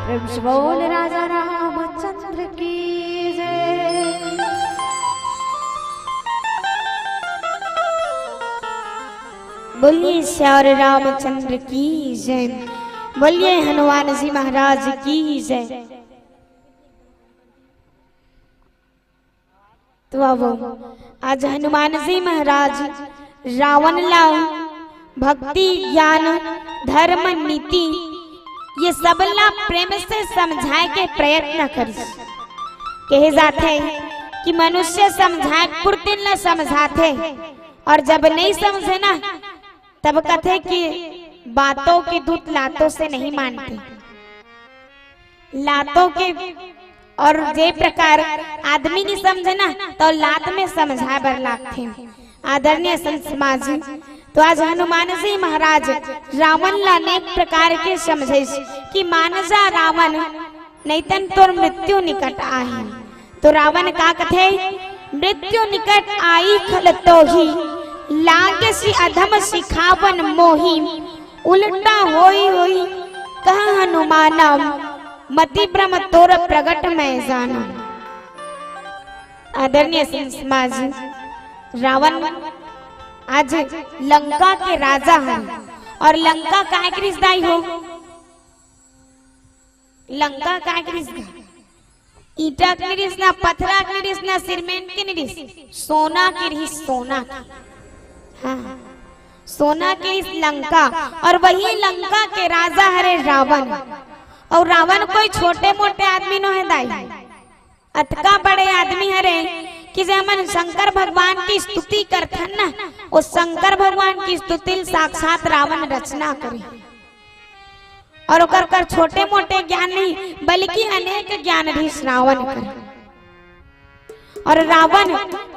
प्रेम से बोल राजा रामचंद्र की जय। बोलिए श्याम रामचंद्र की जय, बोलिए हनुमान जी महाराज की जय। तो अब आज हनुमान जी महाराज रावण ला भक्ति ज्ञान धर्म नीति ये सब ला प्रेम से समझाए के प्रयत्न करी। कहे जाते कि मनुष्य समझाए पूर्ति ला समझाते, और जब नहीं समझे ना तब कहते कि बातों के दूत लातों से नहीं मानते, लातों के। और जे प्रकार आदमी नहीं समझे ना तो लात में समझा बर लागते। आदरणीय संत समाज, तो आज हनुमान जी महाराज रावण ला अनेक प्रकार के समझे कि मानजा रावण नहीं तन तोर मृत्यु निकट आई। तो रावण का कथे मृत्यु निकट आई खल तो ही लागे सी अधम सिखावन मोही, उल्टा होई होई कह हनुमाना मति ब्रह्म तोर प्रगट में जाना। आदरणीय संत समाज, रावण आज लंका के राजा हैं, और लंका काय के रिश्ताई हो, लंका काय के रिश्ता, ईटा के रिश्ता, पत्थरा के रिश्ता, सीमेंट के रिश्ता, सोना के रिश्ता, सोना की, हाँ सोना के इस लंका। और वही लंका के राजा हरे रावण। और रावण कोई छोटे मोटे आदमी नो है दाई, अतका बड़े आदमी हरे कि जे हमन शंकर भगवान की स्तुति करथन ना, वो शंकर भगवान की स्तुति साक्षात रावण रचना करे। और ओकर कर छोटे मोटे ज्ञान नहीं बल्कि अनेक ज्ञान भी रावण करे। और रावण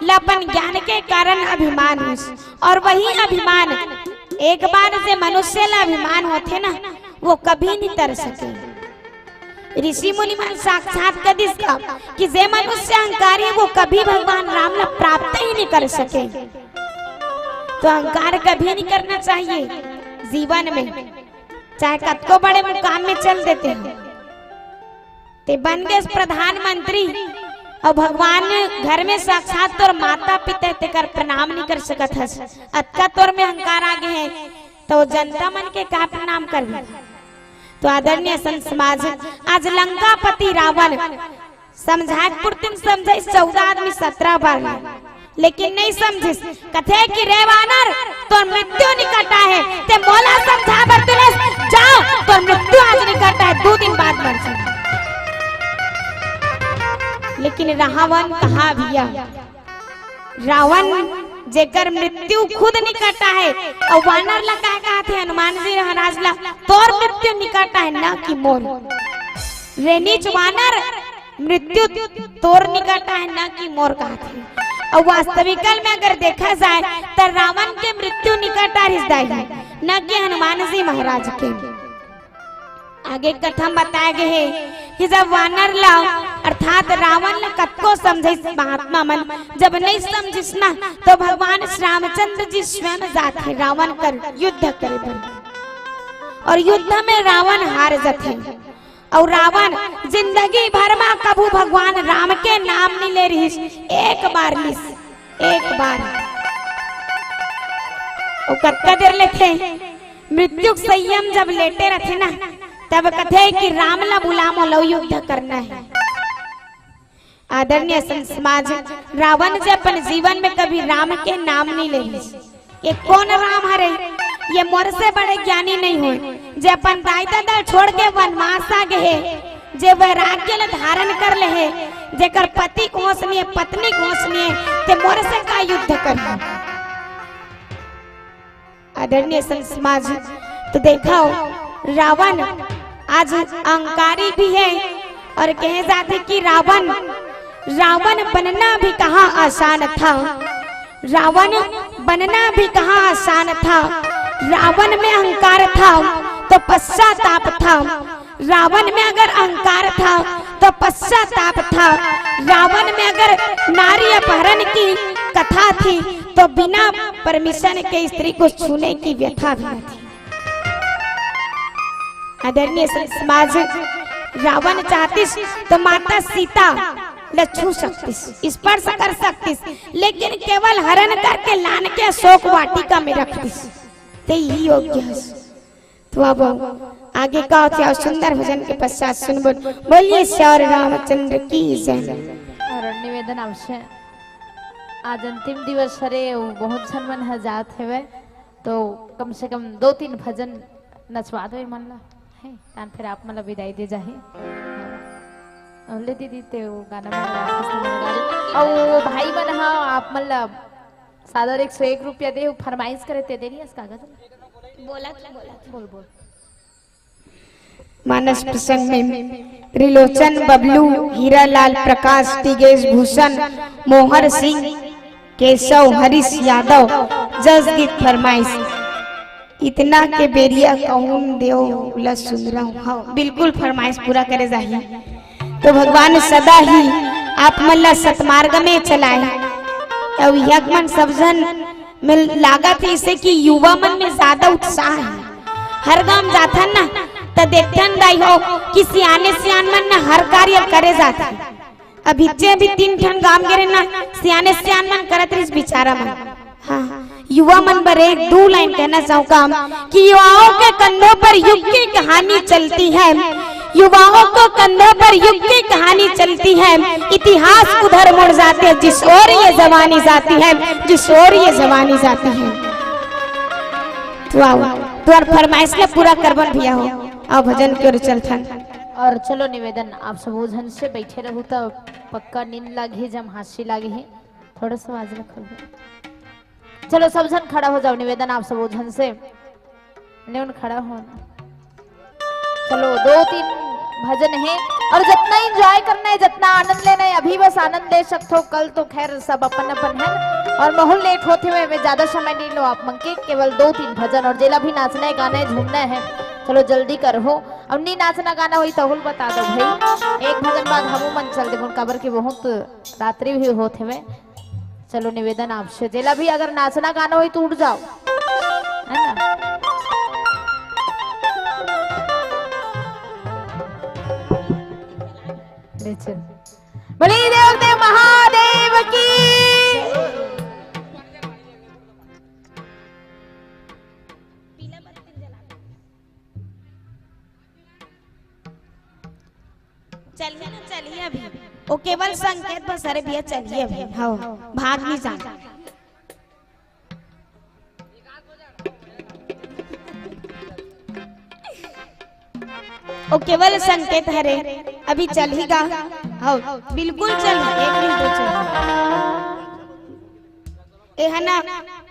लपन ज्ञान के कारण अभिमान है, और वही अभिमान एक बार से मनुष्य ला अभिमान होते ना वो कभी नहीं तर सके। ऋषि मुनि मन साक्षात कदिस का कि जे मनुष्य अहंकारी है वो कभी भगवान राम ला प्राप्त ही नहीं कर सके। तो अहंकार कभी नहीं करना चाहिए जीवन में, चाहे कतको बड़े मुकाम में चल देते हैं। ते बन गए प्रधानमंत्री, और भगवान घर में साक्षात तोर माता पिता तेकर प्रणाम नहीं कर सकत हस, अतका तोर में अहंकार आगे है तो जनता मन के का प्रणाम करबी। तो आदरणीय संत समाज आज लंकापति रावण समझाए पुरतिन समझे 14 आदमी 17 बार लेकिन नहीं समझिस, कथे कि रे वानर तोर मृत्यु निकटा है ते मोला समझा बर तुलस जाओ तोर मृत्यु आज निकटा है 2 दिन बाद मर जाए। लेकिन रावण कहा भैया, रावण जेकर मृत्यु खुद निकटा है और वानर लगा कहा थे हनुमान जी महाराज ला तोर मृत्यु निकटा है ना कि मोर। रेनीच वानर मृत्यु तोर निकटा है ना कि मोर कहा थे। और वास्तविकल में अगर देखा जाए तो रावण के मृत्यु निकट रिश्तेदार है न कि हनुमान जी महाराज के। आगे कथा बताया गए है कि जब वानर लाओ अर्थात रावण ने कतको समझे महात्मा मन, जब नहीं समझिस ना तो भगवान श्री रामचंद्र जी स्वयं जाते रावण कर युद्ध करे बर और युद्ध में रावण हार जाते। और रावण जिंदगी भर में कबू भगवान राम के नाम नहीं ले रही, एक बार लिस एक बार और कत्ता देर लेते मृत्यु संयम जब लेटे रहते ना तब कथे कि राम ला बुलामो लो युद्ध करना है। आदरणीय संत समाज रावण जे अपन जीवन में कभी राम के नाम नहीं ले रही, ये कौन राम हरे, ये मोर से बड़े ज्ञानी नहीं हुए जे अपन दाई दादा छोड़ के वनवास आ गए, जे वैराग्य ले धारण कर ले है, जेकर पति घोषणी है पत्नी घोषणी है ते मोर से का युद्ध करना। आदरणीय संत समाज तो देखो रावण आज अहंकारी भी है और कहे जाते कि रावण बनना भी कहाँ आसान था, रावण बनना भी कहाँ आसान था। रावण में अहंकार था तो पश्चाताप था, रावण में अगर अहंकार था तो पश्चाताप था, रावण में अगर नारी अपहरण की कथा थी तो बिना परमिशन के स्त्री को छूने की व्यथा भी थी। आदरणीय समाज रावण चाहतीस तो माता सीता ले छू सकतीस, स्पर्श कर सकतीस, लेकिन केवल हरण करके लान के अशोक वाटिका में रखतीस ते ही योग्य है। तो अब आगे का क्या सुंदर भजन के पश्चात सुन बोलिए श्री रामचंद्र की जय। और निवेदन आपसे आज अंतिम दिवस हरे बहुत जन मन हजात है तो कम से कम 2-3 भजन नचवा दो मन ला है तान फिर आप मतलब विदाई दे जाहे ले दीदी ते वो गाना मन और भाई मन हाँ आप मतलब सादर 101 रुपया दे फरमाइश करे ते देनी इस कागज बोल मानस प्रसंग में त्रिलोचन बबलू हीरालाल प्रकाश टिगेश भूषण मोहर सिंह केशव हरीश यादव जस गीत फरमाइश इतना के बेरिया कहूं देव ला सुन रहा हूँ। हाँ बिल्कुल फरमाइश पूरा करे जाहिए तो भगवान सदा ही आप मल्ला सतमार्ग में चलाए और यज्ञ मन सब जन में लागत है इसे कि युवा मन में ज्यादा उत्साह है। हर गांव जाता ना तो देखते दाई हो कि सियाने सियान मन ना हर कार्य करे जाते, अभी 3 ठन गांव गिरे ना सियाने सियान मन करत रही बिचारा मन। हाँ युवा मन पर 1-2 लाइन कहना चाहूँगा कि युवाओं के कंधों पर युग की कहानी चलती है, युवाओं को कंधों पर युग की कहानी चलती है, इतिहास उधर मुड़ जाते हैं जिस ओर ये जवानी जाती है, जिस ओर ये जवानी जाती है। तो और फरमाइश ले पूरा करबन भैया हो और भजन की ओर चलथन। और चलो निवेदन आप सब ओझन से बैठे रहू तो पक्का नींद लागे जम हासी लागे है थोड़ा सा आवाज रखो। चलो सब जन खड़ा हो जाओ, निवेदन आप सब ओझन से लेउन खड़ा हो। चलो 2-3 भजन है और जितना एंजॉय करना है जितना आनंद लेना है अभी बस आनंद ले सकते हो, कल तो खैर सब अपन अपन है और माहौल लेट होते हुए मैं ज्यादा समय नहीं लो आप मंके, केवल 2-3 भजन और जेला भी नाचना है गाना है झूमना है। चलो जल्दी कर हो अब नहीं नाचना गाना हुई तो बता दो भाई, एक भजन बाद हम मन चल दे कबर के बहुत रात्रि भी होते हुए। चलो निवेदन आपसे जेला भी अगर नाचना गाना हुई तो उठ जाओ है ना। बलि देव महादेव की। चलिए ना, चलिए अभी वो केवल संकेत बस। अरे भैया चलिए अभी, हाँ भाग नहीं जाना। वो केवल संकेत है रे, अभी चलेगा। हाँ बिल्कुल चल, 1 मिनट चल। ये है ना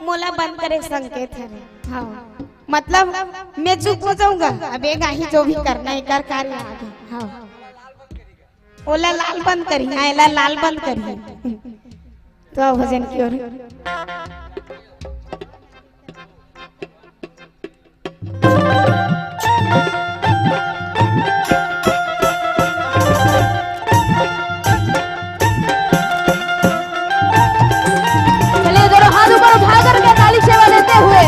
मोला बंद करे संकेत है रे। हाँ मतलब मैं चुप हो जाऊंगा। अब एक ही जो भी करना है कर कार्य आगे। हाँ ओला लाल बंद करी, आयला लाल बंद करी। तो भजन की ओर चलिए दोनों हाथ ऊपर उठा करके ताली सेवा लेते हुए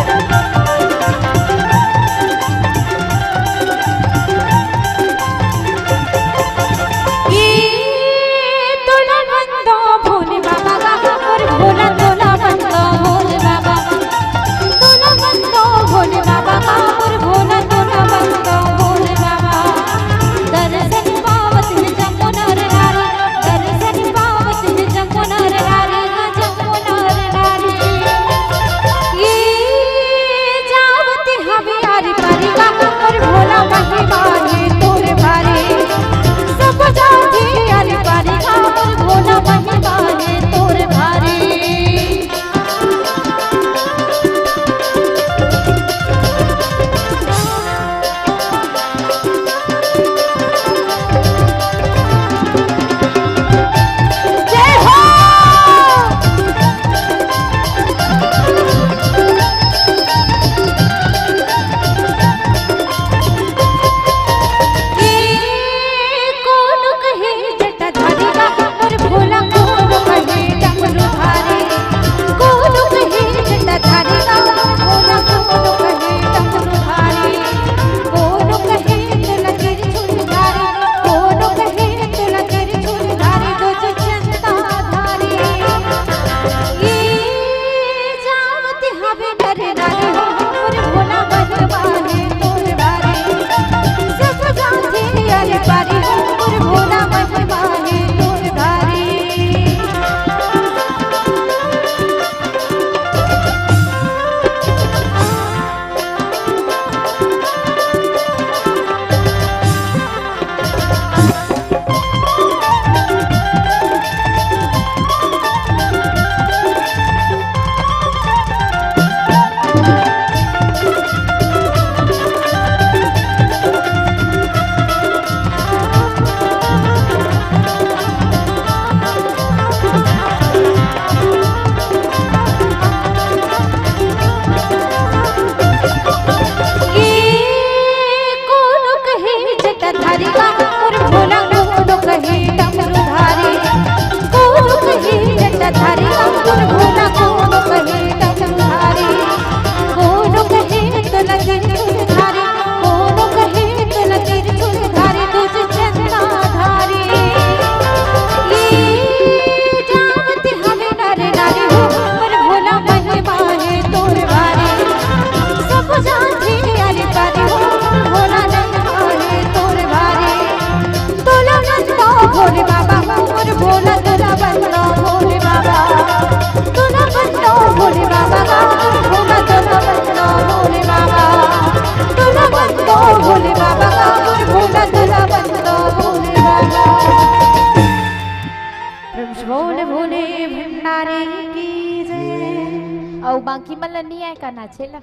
और बाकी मतलब नहीं आए का नाचेला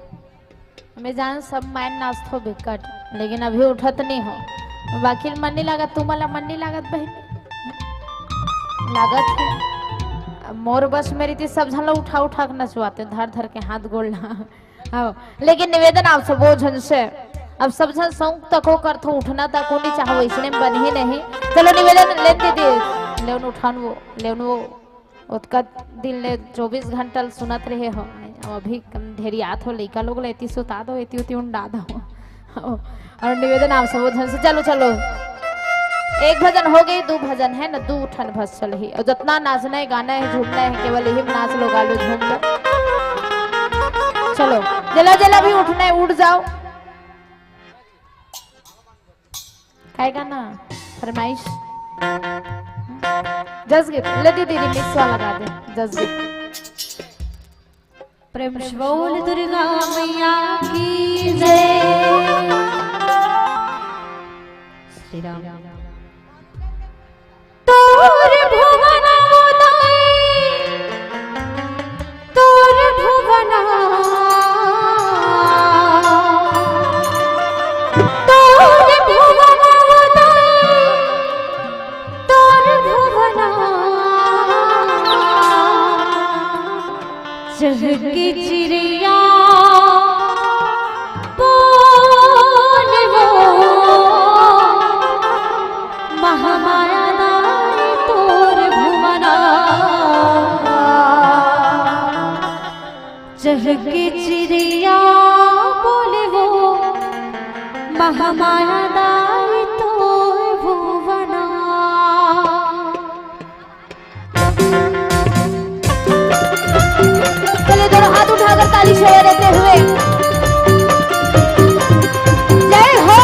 हमें जान सब मायन नाचतो बिकट लेकिन अभी उठत नहीं हो बाकी मन नहीं लागत तुम्हाला मन नहीं लागत बहन लागत है मोर बस मेरी थी सब झन उठा उठा के नचवाते धर धर के हाथ गोलना हाँ लेकिन निवेदन आप सब झन से अब सब झन शौक तक हो कर तो उठना तक को नहीं चाहो इसने बन ही नहीं चलो निवेदन लेते दे लेवन उठान वो लेवन वो उसका दिल ने 24 घंटा सुनत रहे हो अभी ढेरी आत हो लड़का लोग लेती सुता दो एती उती उंडा दो और निवेदन आप सब झन से चलो चलो एक भजन हो गई, दो भजन है ना, दो उठन भस चल ही और जितना नाचना है गाना है झूमना है केवल यही में नाच लो गा लो झूम लो। चलो जला जला भी उठना है, उठ जाओ। काय गाना फरमाइश जज गीत ले दीदी रिमिक्स वाला गा दे जज गीत। प्रेम से बोल दुर्गा मैया की जय। श्री राम। तोर भुवन उदय तोर भुवन तोर भुवन उदय तोर भुवन चहकी चिड़िया बोल वो महामाया दाई तोर भुवना चहकी चिड़िया बोल वो महामाया दाई तोर भुवना। चलिए दोनों हाथ उठाकर ताली शेर देते हुए जय हो।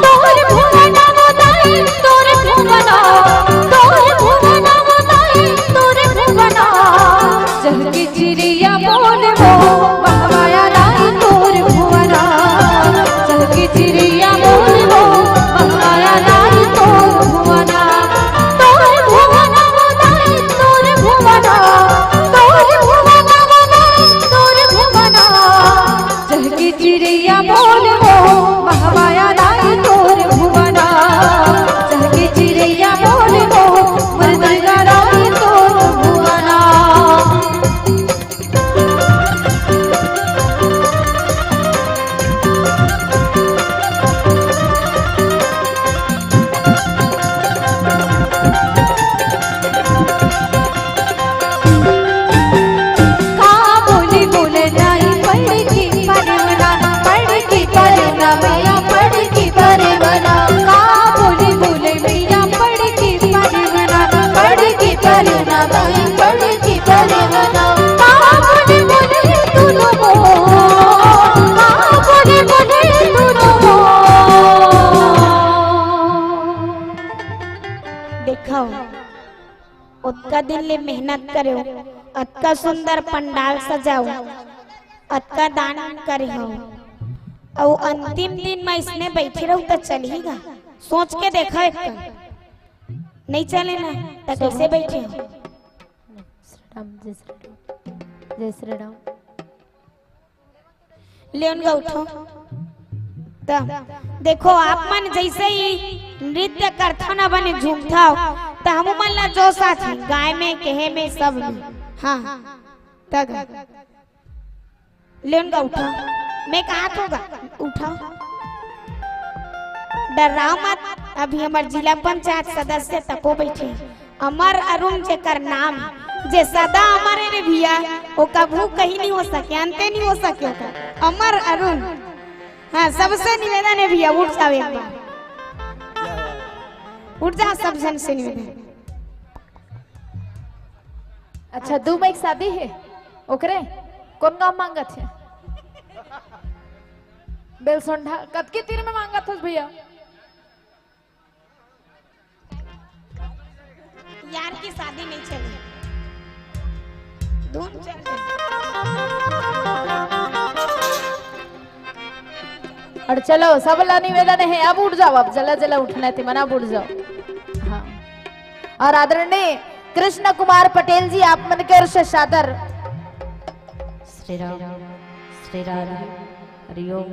तोर भुवना उदय तोर भुवना तोर भुवना उदय तोर भुवना चहकी चिड़िया बोल वो महामाया दाई तोर भुवना चहकी चिड़िया बोल वो महामाया दाई तोर भुवना। तोर भुवना उदय तोर भुवना तोर भुवना उदय तोर भुवना चहकी चिड़िया बोल वो महामाया दाई तोर भुवना चहकी चिड़िया बोल वो दुर्गा दाई तोर भुवना। का बोली बोले नहीं पढ़ की परवना मैया पढ़ की परवना का बोली बोले मैया पढ़ की परवना मैया पढ़ की परवना का बोली बोले तूनो का बोली बोले तूनो। देखो उतका दिन ले मेहनत करो, अतका सुंदर पंडाल सजाओ, अतका दान करो और अंतिम दिन मैं इसमें बैठे रहूं तो चलेगा। सोच के देखो एक नहीं चले ना तो कैसे बैठे हो। श्री राम जय श्री राम जय श्री राम। ले उनका उठो तो देखो आप मन जैसे ही नृत्य करथा ना बने झूमता हो तो हम मन ला जो साथ गाय में कहे में सब में हाँ तक ले उनका उठो। मैं कहा होगा उठाओ डराओ मत। अभी हमारे जिला पंचायत सदस्य तको बैठे अमर अरुण जेकर नाम जे सदा अमर रे भैया वो कभू कहीं नहीं हो सके अंते नहीं हो सके अमर अरुण। हाँ सबसे निवेदन है भैया उठ जाओ एक बार उठ जाओ सब जन से निवेदन। अच्छा दू में एक शादी है ओकरे कौन गाँव मांगत है बेलसोंढा कद के तीर में मांगा था भैया यार की शादी नहीं चली धूम चल और चलो सबला निवेदन है अब उठ जाओ अब जला जला उठना थी मना उठ जाओ। हाँ और आदरणीय कृष्ण कुमार पटेल जी आप मन के से सादर श्री राम श्री राम हरिओम।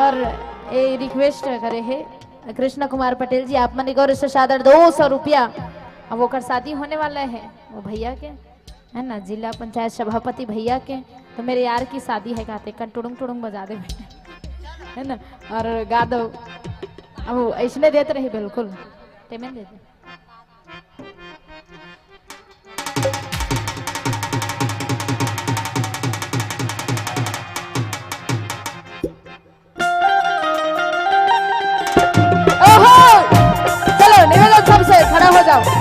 और ये रिक्वेस्ट करे है कृष्ण कुमार पटेल जी आप मन गौर से सादर 200 रुपया। अब वो शादी होने वाला है वो भैया के है ना जिला पंचायत सभापति भैया के तो मेरे यार की शादी है कहते कन टुड़ुंग टुड़ुंग बजा दे है ना, और गा दो। अब ऐसने देते रही बिल्कुल पेमेंट दे दे। ओहो चलो निवेदन सबसे खड़ा हो जाओ।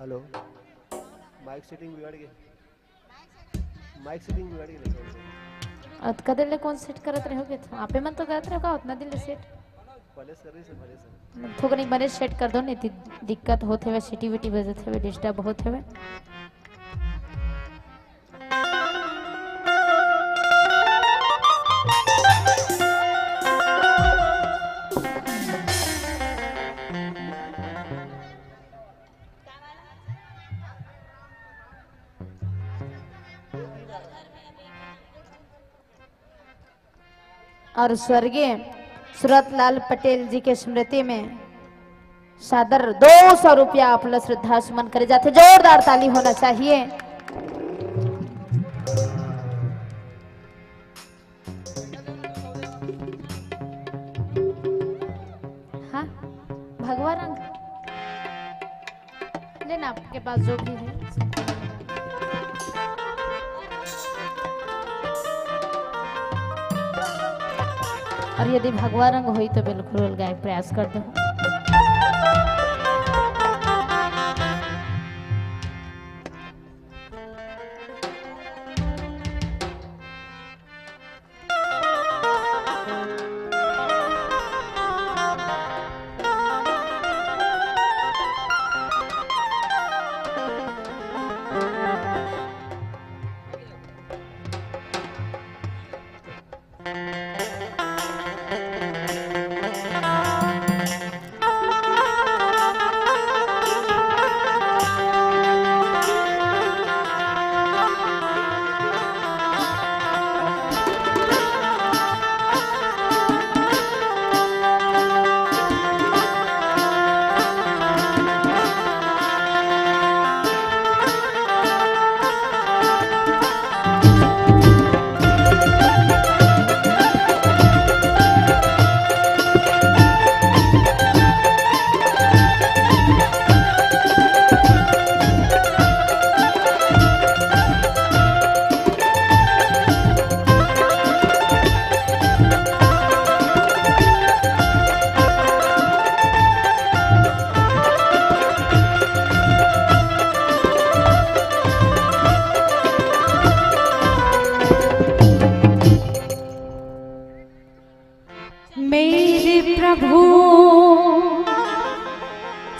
हेलो माइक सेटिंग बिगड़ गई, माइक सेटिंग बिगड़ गई। अत कदे ले कौन सेट करत रहोगे तो आपे मन तो करत रहो का उतना दिन ले सेट पहले से कर रही से पहले से थोक नहीं बने सेट कर दो, नहीं तो दिक्कत होते हुए सिटी विटी बजते हुए डिस्टर्ब होते हुए। और स्वर्गीय सूरतलाल पटेल जी के स्मृति में सादर 200 रुपया आप लोग श्रद्धा सुमन करे जाते, जोरदार ताली होना चाहिए। हाँ भगवा रंग लेना आपके पास जो भी है। और यदि भगवा रंग हो तो बिल्कुल गाय प्रयास कर दो। प्रभु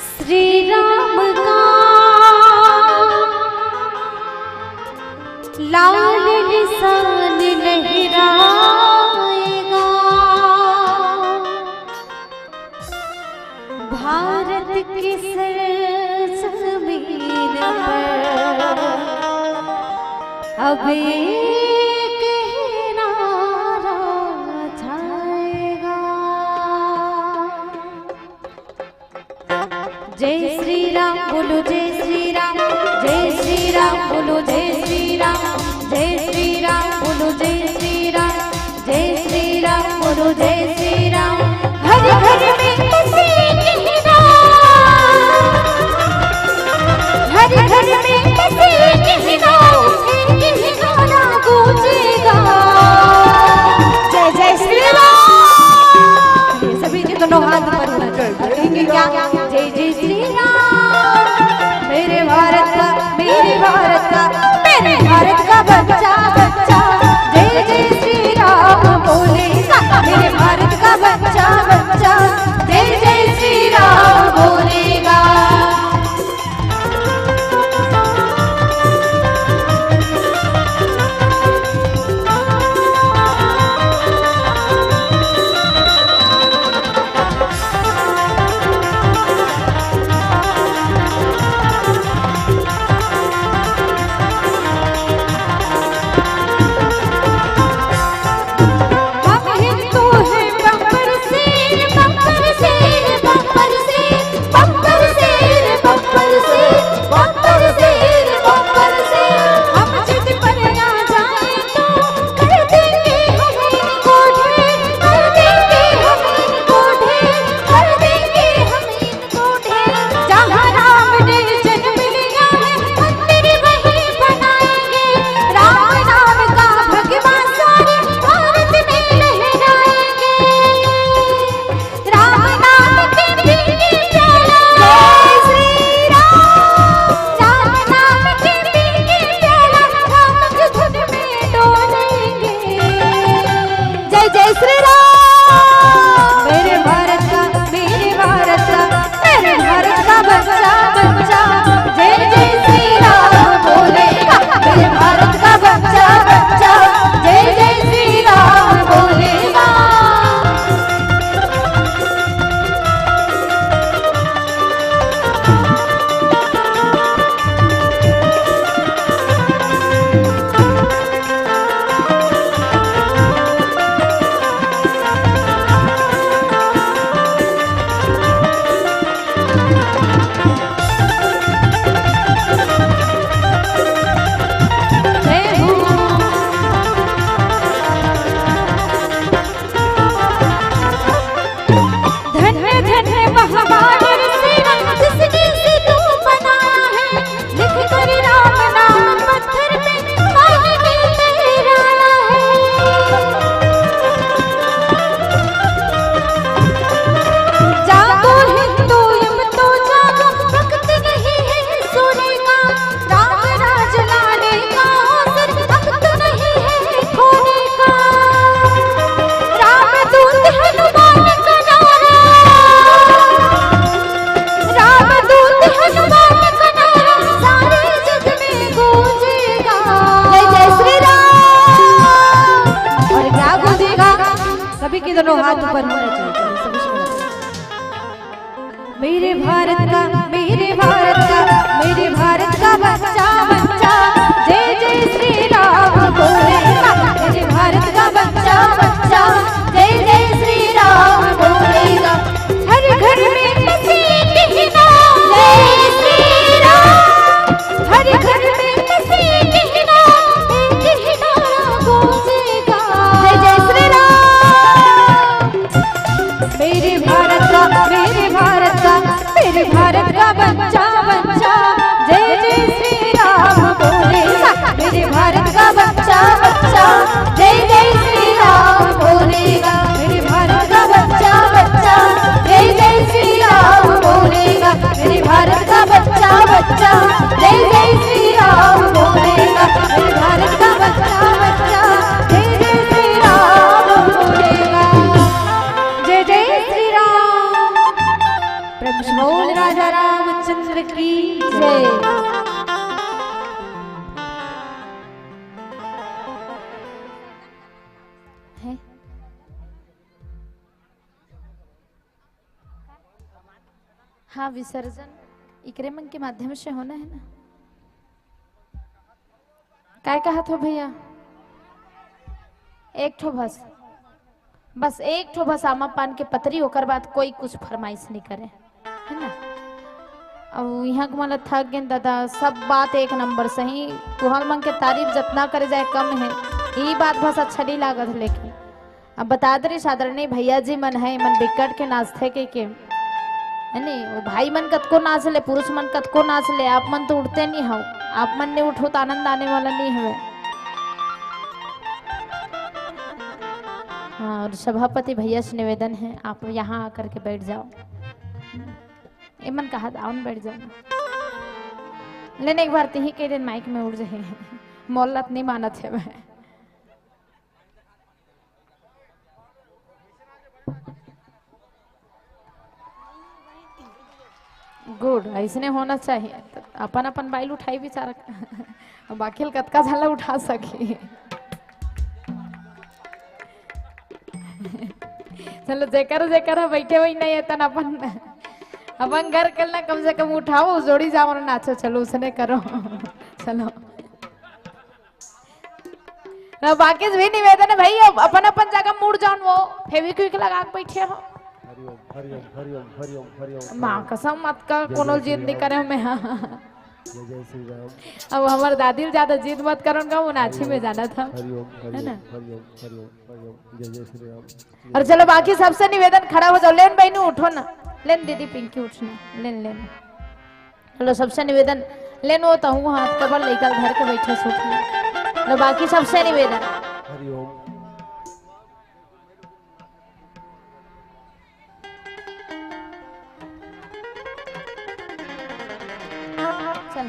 श्री राम का लाल निशान लहराएगा, भारत की सरजमीन पर अब एक ही नारा छाएगा। जय श्री राम बोलो, जय श्री राम, जय श्री राम बोलो, जय श्री राम, जय श्री राम बोलो, जय श्री राम, जय श्री राम बोलो, जय श्री राम। हर घर में किसी की नाम, हर घर में किसी की नाम, एक ही गाना गूंजेगा। जय जय श्री राम। ये सभी जी दोनों हाथ पर होना चाहिए क्या? जय जय श्री राम। मेरे भारत का, मेरे भारत का, मेरे भारत का बच्चा बच्चा जय जय श्री राम बोलेगा। मेरे भारत का बच्चा बच्चा जय जय श्री राम बोलेगा। दोनों हाथ ऊपर होने चाहिए। मेरे भारत का, मेरे भारत का, मेरे भारत का बच्चा बच्चा जय जय श्री राम बोलेगा। मेरे भारत का बच्चा बच्चा जय जय श्री राम बोलेगा। हर घर में किसी की नाम जय श्री राम, हर घर में किसी की नाम एक ही नारा गूंजेगा जय जय श्री राम। मेरे भारत का, मेरे भारत का, मेरे भारत का बच्चा बच्चा जय जय श्री राम बोलेगा। मेरे भारत का बच्चा बच्चा जय जय श्री राम हाँ विसर्जन इक्रेमन के माध्यम से होना है ना। काय कहा था भैया? एक ठो बस एक ठो बस आमा पान के पतरी होकर बाद कोई कुछ फरमाइश नहीं करे है ना। अब यहाँ को मतलब थक गए दादा, सब बात एक नंबर सही। तुहार मन के तारीफ जितना करे जाए कम है, यही बात बस अच्छा नहीं लागत है। लेकिन अब बता दे साधारण भैया जी मन है मन बिकट के नाचते के है नहीं। वो भाई मन कत को नाच ले, पुरुष मन कत को नाच ले, आप मन तो उठते नहीं हो। आप मन ने उठो तो आनंद आने वाला नहीं है। हाँ, और सभापति भैया से निवेदन है आप यहाँ आकर के बैठ जाओ। एमन कहा था बैठ जाओ लेने एक बार ही कई दिन माइक में उड़ रहे हैं। मोहल्लत नहीं मानत है मैं। गुड, ऐसने होना चाहिए। तो अपन अपन बाइल उठाई बेचारा बाकी कतका झाला उठा सके। चलो जेकर बैठे हुई नहीं है तन अपन घर करना कम से कम उठाओ, जोड़ी जाओ और नाचो। चलो उसने करो चलो ना। बाकी भी निवेदन है भाई अपन अपन जगह मुड़ जाओ। वो फेविक्विक लगा के बैठे हो। हरिओम हरिओम हरिओम हरिओम हरिओम। माँ कसम मत का कोनो जिद नहीं करे मैं। जय जय श्री राम। अब हमारे दादी ज्यादा जिद मत करो का, वो नाची में जाना था हरिओम है ना। हरिओम हरिओम हरिओम जय जय श्री राम। और चलो बाकी सबसे निवेदन खड़ा हो जाओ। लेन बहनू उठो ना, लेन दीदी पिंकी उठना, लेन लेन। चलो सबसे निवेदन लेन वो तो हूँ हाथ कबर लेकर घर के बैठे सूट। चलो बाकी सबसे निवेदन हरिओम। चल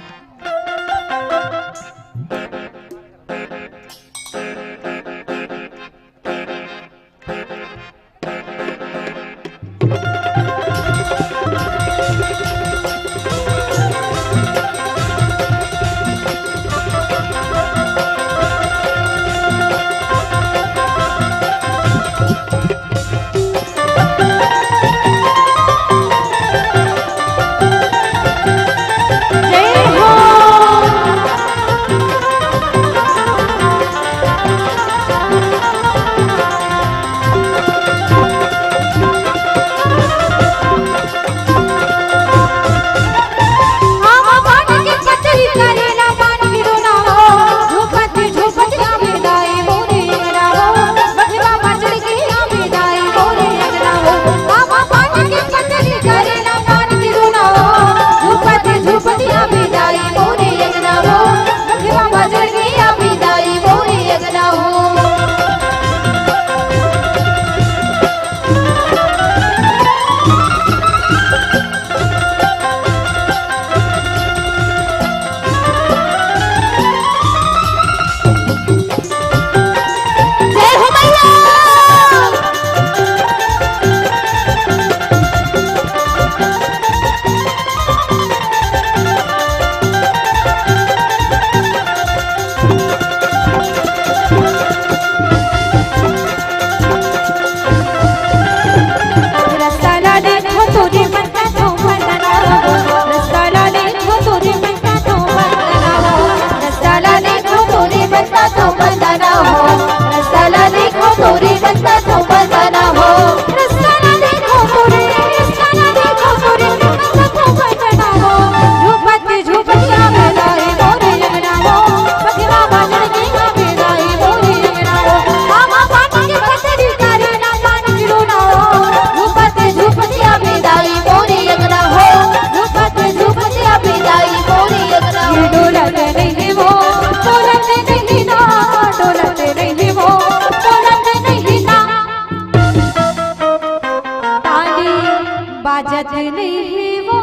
बाजत नहीं वो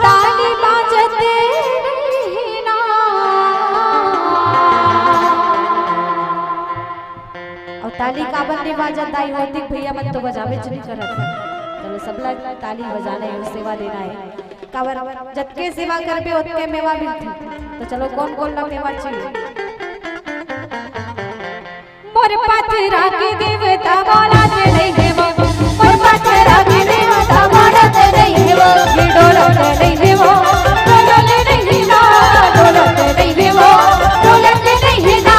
ताली बाजत नहीं ना। और ताली काबर नहीं बाजत आई होती भैया मत तो बजावे नहीं करत है। चलो सब लोग ताली बजाने है, सेवा देना है। काबर जतके सेवा करबे उतके मेवा मिलती। तो चलो कौन कौन ला मेवा चाहिए। मोर पतरा के देवता बोला दे नहीं है वो डोलत नहीं है वो, डोलत नहीं ना, डोलत नहीं है वो, डोलत नहीं ना।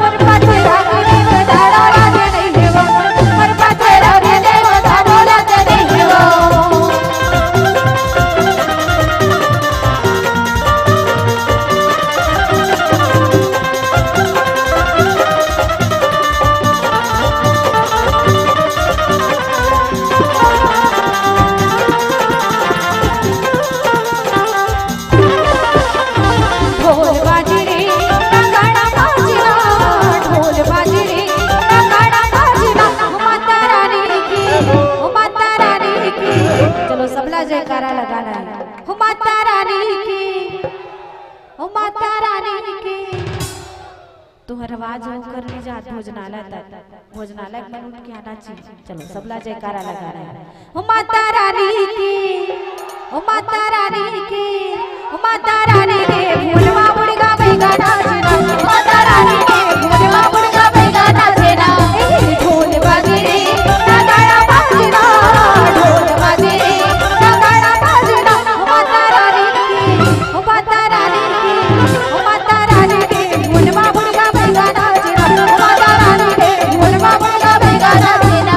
मोर पतरा रे बदारा राजे नहीं है वो, मोर पतरा रे बदारा डोलत नहीं है वो। ढोल बाजे रे नगाड़ा बाजना, ढोल बाजे रे नगाड़ा बाजना, ओ माता रानी की, ओ माता रानी की। चलो सबला जयकारा लगाना है। ओ माता रानी की, ओ माता रानी की। तुहर आवाज होकर नहीं जात भोजनालय तक, भोजनालय में उठ के आना चाहिए। चलो सबला जयकारा लगाना है। ओ माता रानी की, ओ माता रानी की, ओ माता रानी के भोलवा मुर्गा बैगा नाचना, ओ माता रानी के भोलवा मुर्गा बैगा नाचना। ढोल बाजे रे नगाड़ा बाजना, ढोल बाजे रे नगाड़ा बाजना, ओ माता रानी की, ओ माता रानी की, ओ माता रानी के भोलवा मुर्गा बैगा नाचना, ओ माता रानी के भोलवा मुर्गा बैगा नाचना।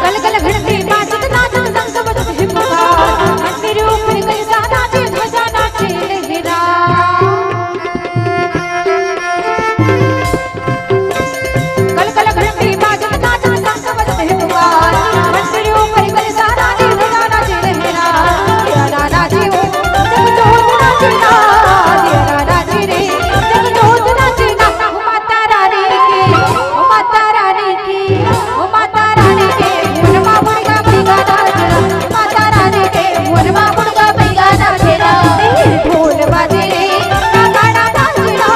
कल कल घंटे बाजत नाचत संग बजत है पुकार, मंदिर ऊपर कैसा नाचे ध्वजा नाचे लहरा। कल कल घंटे बाजत नाचत संग बजत है पुकार, मंदिर ऊपर कैसा नाचे ध्वजा नाचे लहरा। तेरा नाना जी हो जग जोत नाचना, तेरा नाना जी रे जग जोत नाचना। ओ माता रानी की, ओ माता रानी की, ओ माता रानी के भोलवा मुर्गा बैगा नाचना, माता रानी के भोलवा मुर्गा बैगा नाचना। ढोल बाजे रे नगाड़ा नाचना,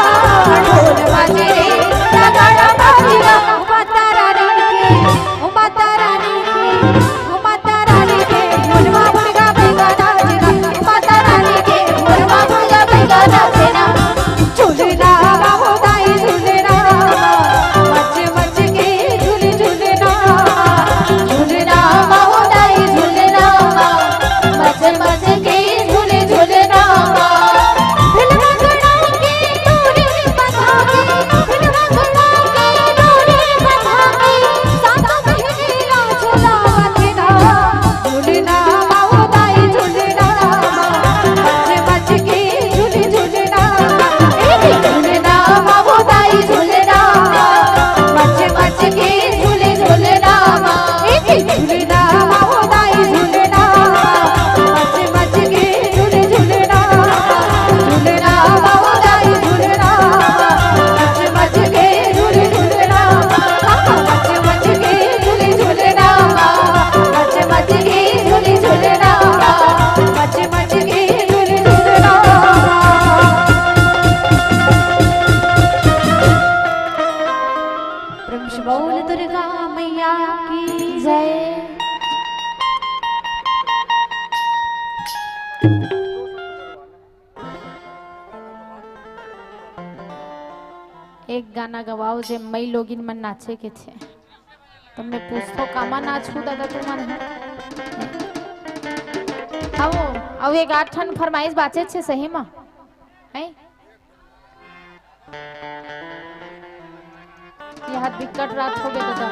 ढोल बाजे रे नगाड़ा नाचना। ओ माता रानी की, ओ माता रानी की, ओ माता रानी के भोलवा मुर्गा बैगा नाचना, माता रानी के भोलवा मुर्गा बैगा नाचना। झूलना बाबू दाई झूलना, मच मच के झूल झूलना, झूलना बाबू दाई झूलना, मच मच के झूल झूलना। फिल्म गड़ा के डोरे बंधा के, फिल्म गड़ा के डोरे बंधा के, साता बहनेरा झूला बांधना, झूलना बाबू दाई झूलना, मच मच के झूल झूलना। झूलना बाबू दाई झूलना, मच मच के झूल झूलना। झूलना बाबू दाई झूलना, मच मच के झूल झूलना। झूलना बाबू दाई झूलना, मच मच के झूल झूलना। मच मच के झूल झूलना, मच मच के झूल झूलना, मच मच के झूल झूलना। प्रेम से बोल दुर्गा मैया की जय। एक गाना गवाओ जे मई लोगिन मन नाचे के छे। तुमने पूछतो कामा नाचू दादा तुमन आओ अब एक 8 ठन फरमाइश बाचे छे सही में है। यहाँ दिक्कत रात हो गए दादा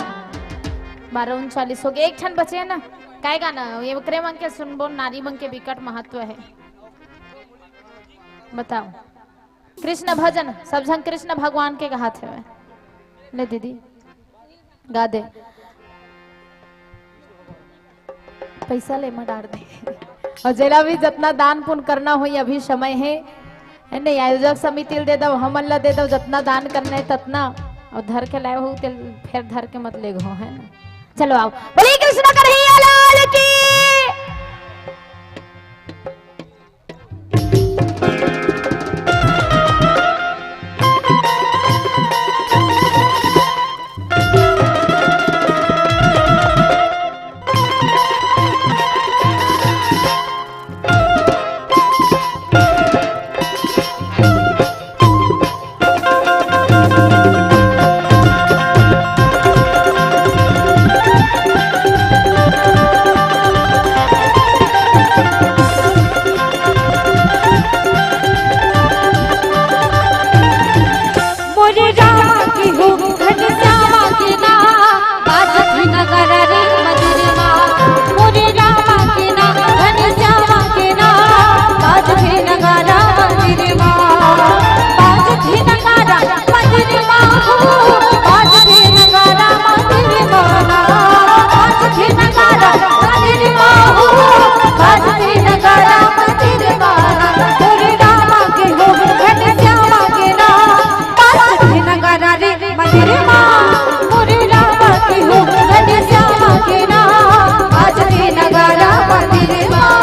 12:39 हो गए। एक ठन बचे है ना काय गाना ये बकरे मन के सुनबो नारी मन के विकट महत्व है बताओ। कृष्ण भजन सब जन कृष्ण भगवान के कहा थे ले दीदी गा दे पैसा ले डाल दे और जेला भी जितना दान पुण्य करना हो अभी समय है नहीं आयोजक समिति दे दो हमन ला दे दो जितना दान करना है ततना और धर के लाए हो फिर धर के मत ले गो है ना। चलो आओ बोलिए कृष्ण कन्हैया लाल की। बाजते नगारा मंदिर माहू बाजते नगारा मंदिर माना मोरे रामा के हो घट श्यामा के नाम बाजते नगारा रे मंदिर माँ मोरे रामा के हो घट श्यामा के नाम बाजते नगारा मंदिर माँ।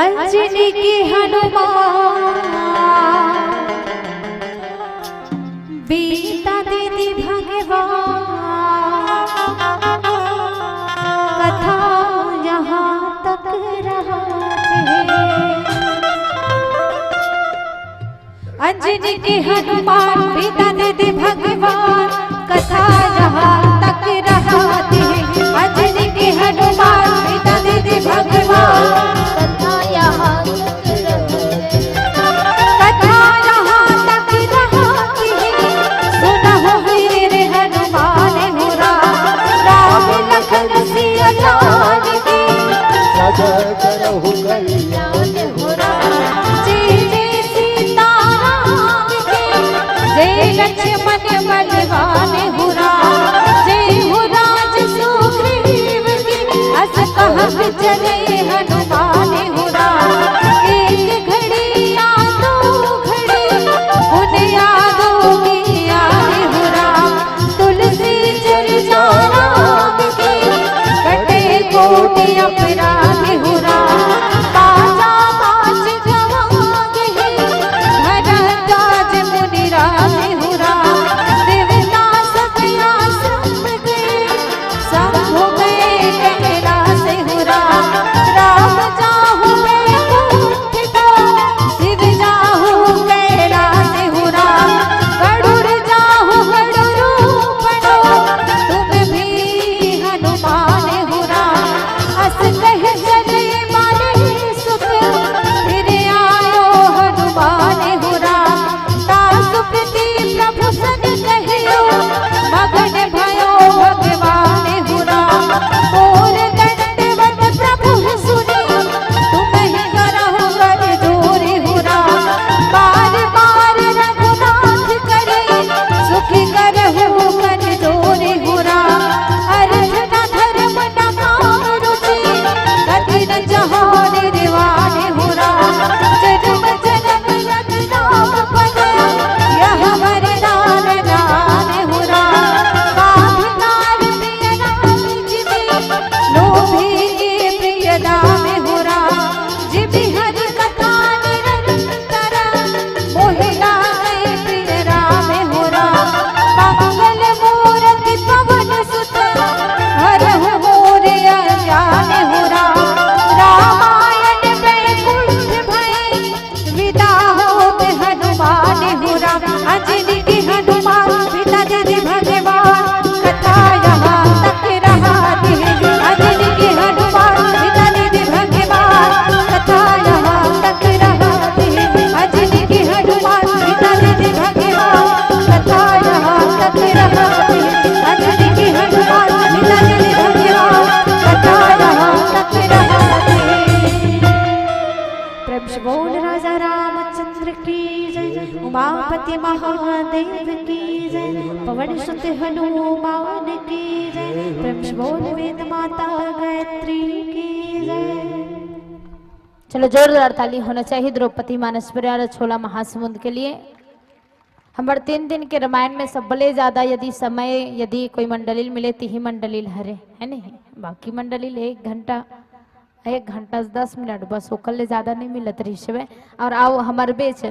अंजनी की हनुमान बीता दीदी भगवान कथा यहाँ तक रहते अंजनी की हनुमान बीता दीदी भगवान कथा यहाँ तक रहते अंजनी की हनुमान बीता दीदी भगवान करहु कल्याण जय जय सीताराम की जय लक्ष्मण बलवान हो राम जय हो राज सुग्रीव की अस कहब चले हनुमान हो राम एक घड़ी या दो घड़ी उन यादों की याद हो राम तुलसी चर्चा राम की कटे कोटि अपराध हो राम बाजा बाज गवांग है भरत राज मुनि राज हो राम देवता सब आश्रम गए सब हो गए कैलाश हो राम राम राम अंजनी की हनुमान पिता दे भगवान कथा यहाँ तक रहा दे अंजनी की हनुमान पिता दे भगवान कथा यहाँ तक रहा दे अंजनी की हनुमान पिता दे भगवान कथा यहाँ तक रहा दे अंजनी की हनुमान पिता दे भगवान कथा यहाँ तक रहा दे। प्रेम से बोल राजा रामचंद्र की जय उमापति महादेव की जय पवन सुत हनुमान की जय प्रेम से बोल वेद माता गायत्री की जय। चलो जोरदार ताली होना चाहिए द्रौपदी मानस परिवार छोला महासमुंद के लिए। हमारे 3 दिन के रामायण में सबले ज्यादा यदि समय यदि कोई मंडलील मिले ती ही मंडलील हरे है नहीं, बाकी मंडलील 1 घंटा 10 मिनट बस ओकल ज्यादा नहीं मिलत रही। और आओ हमारे बीच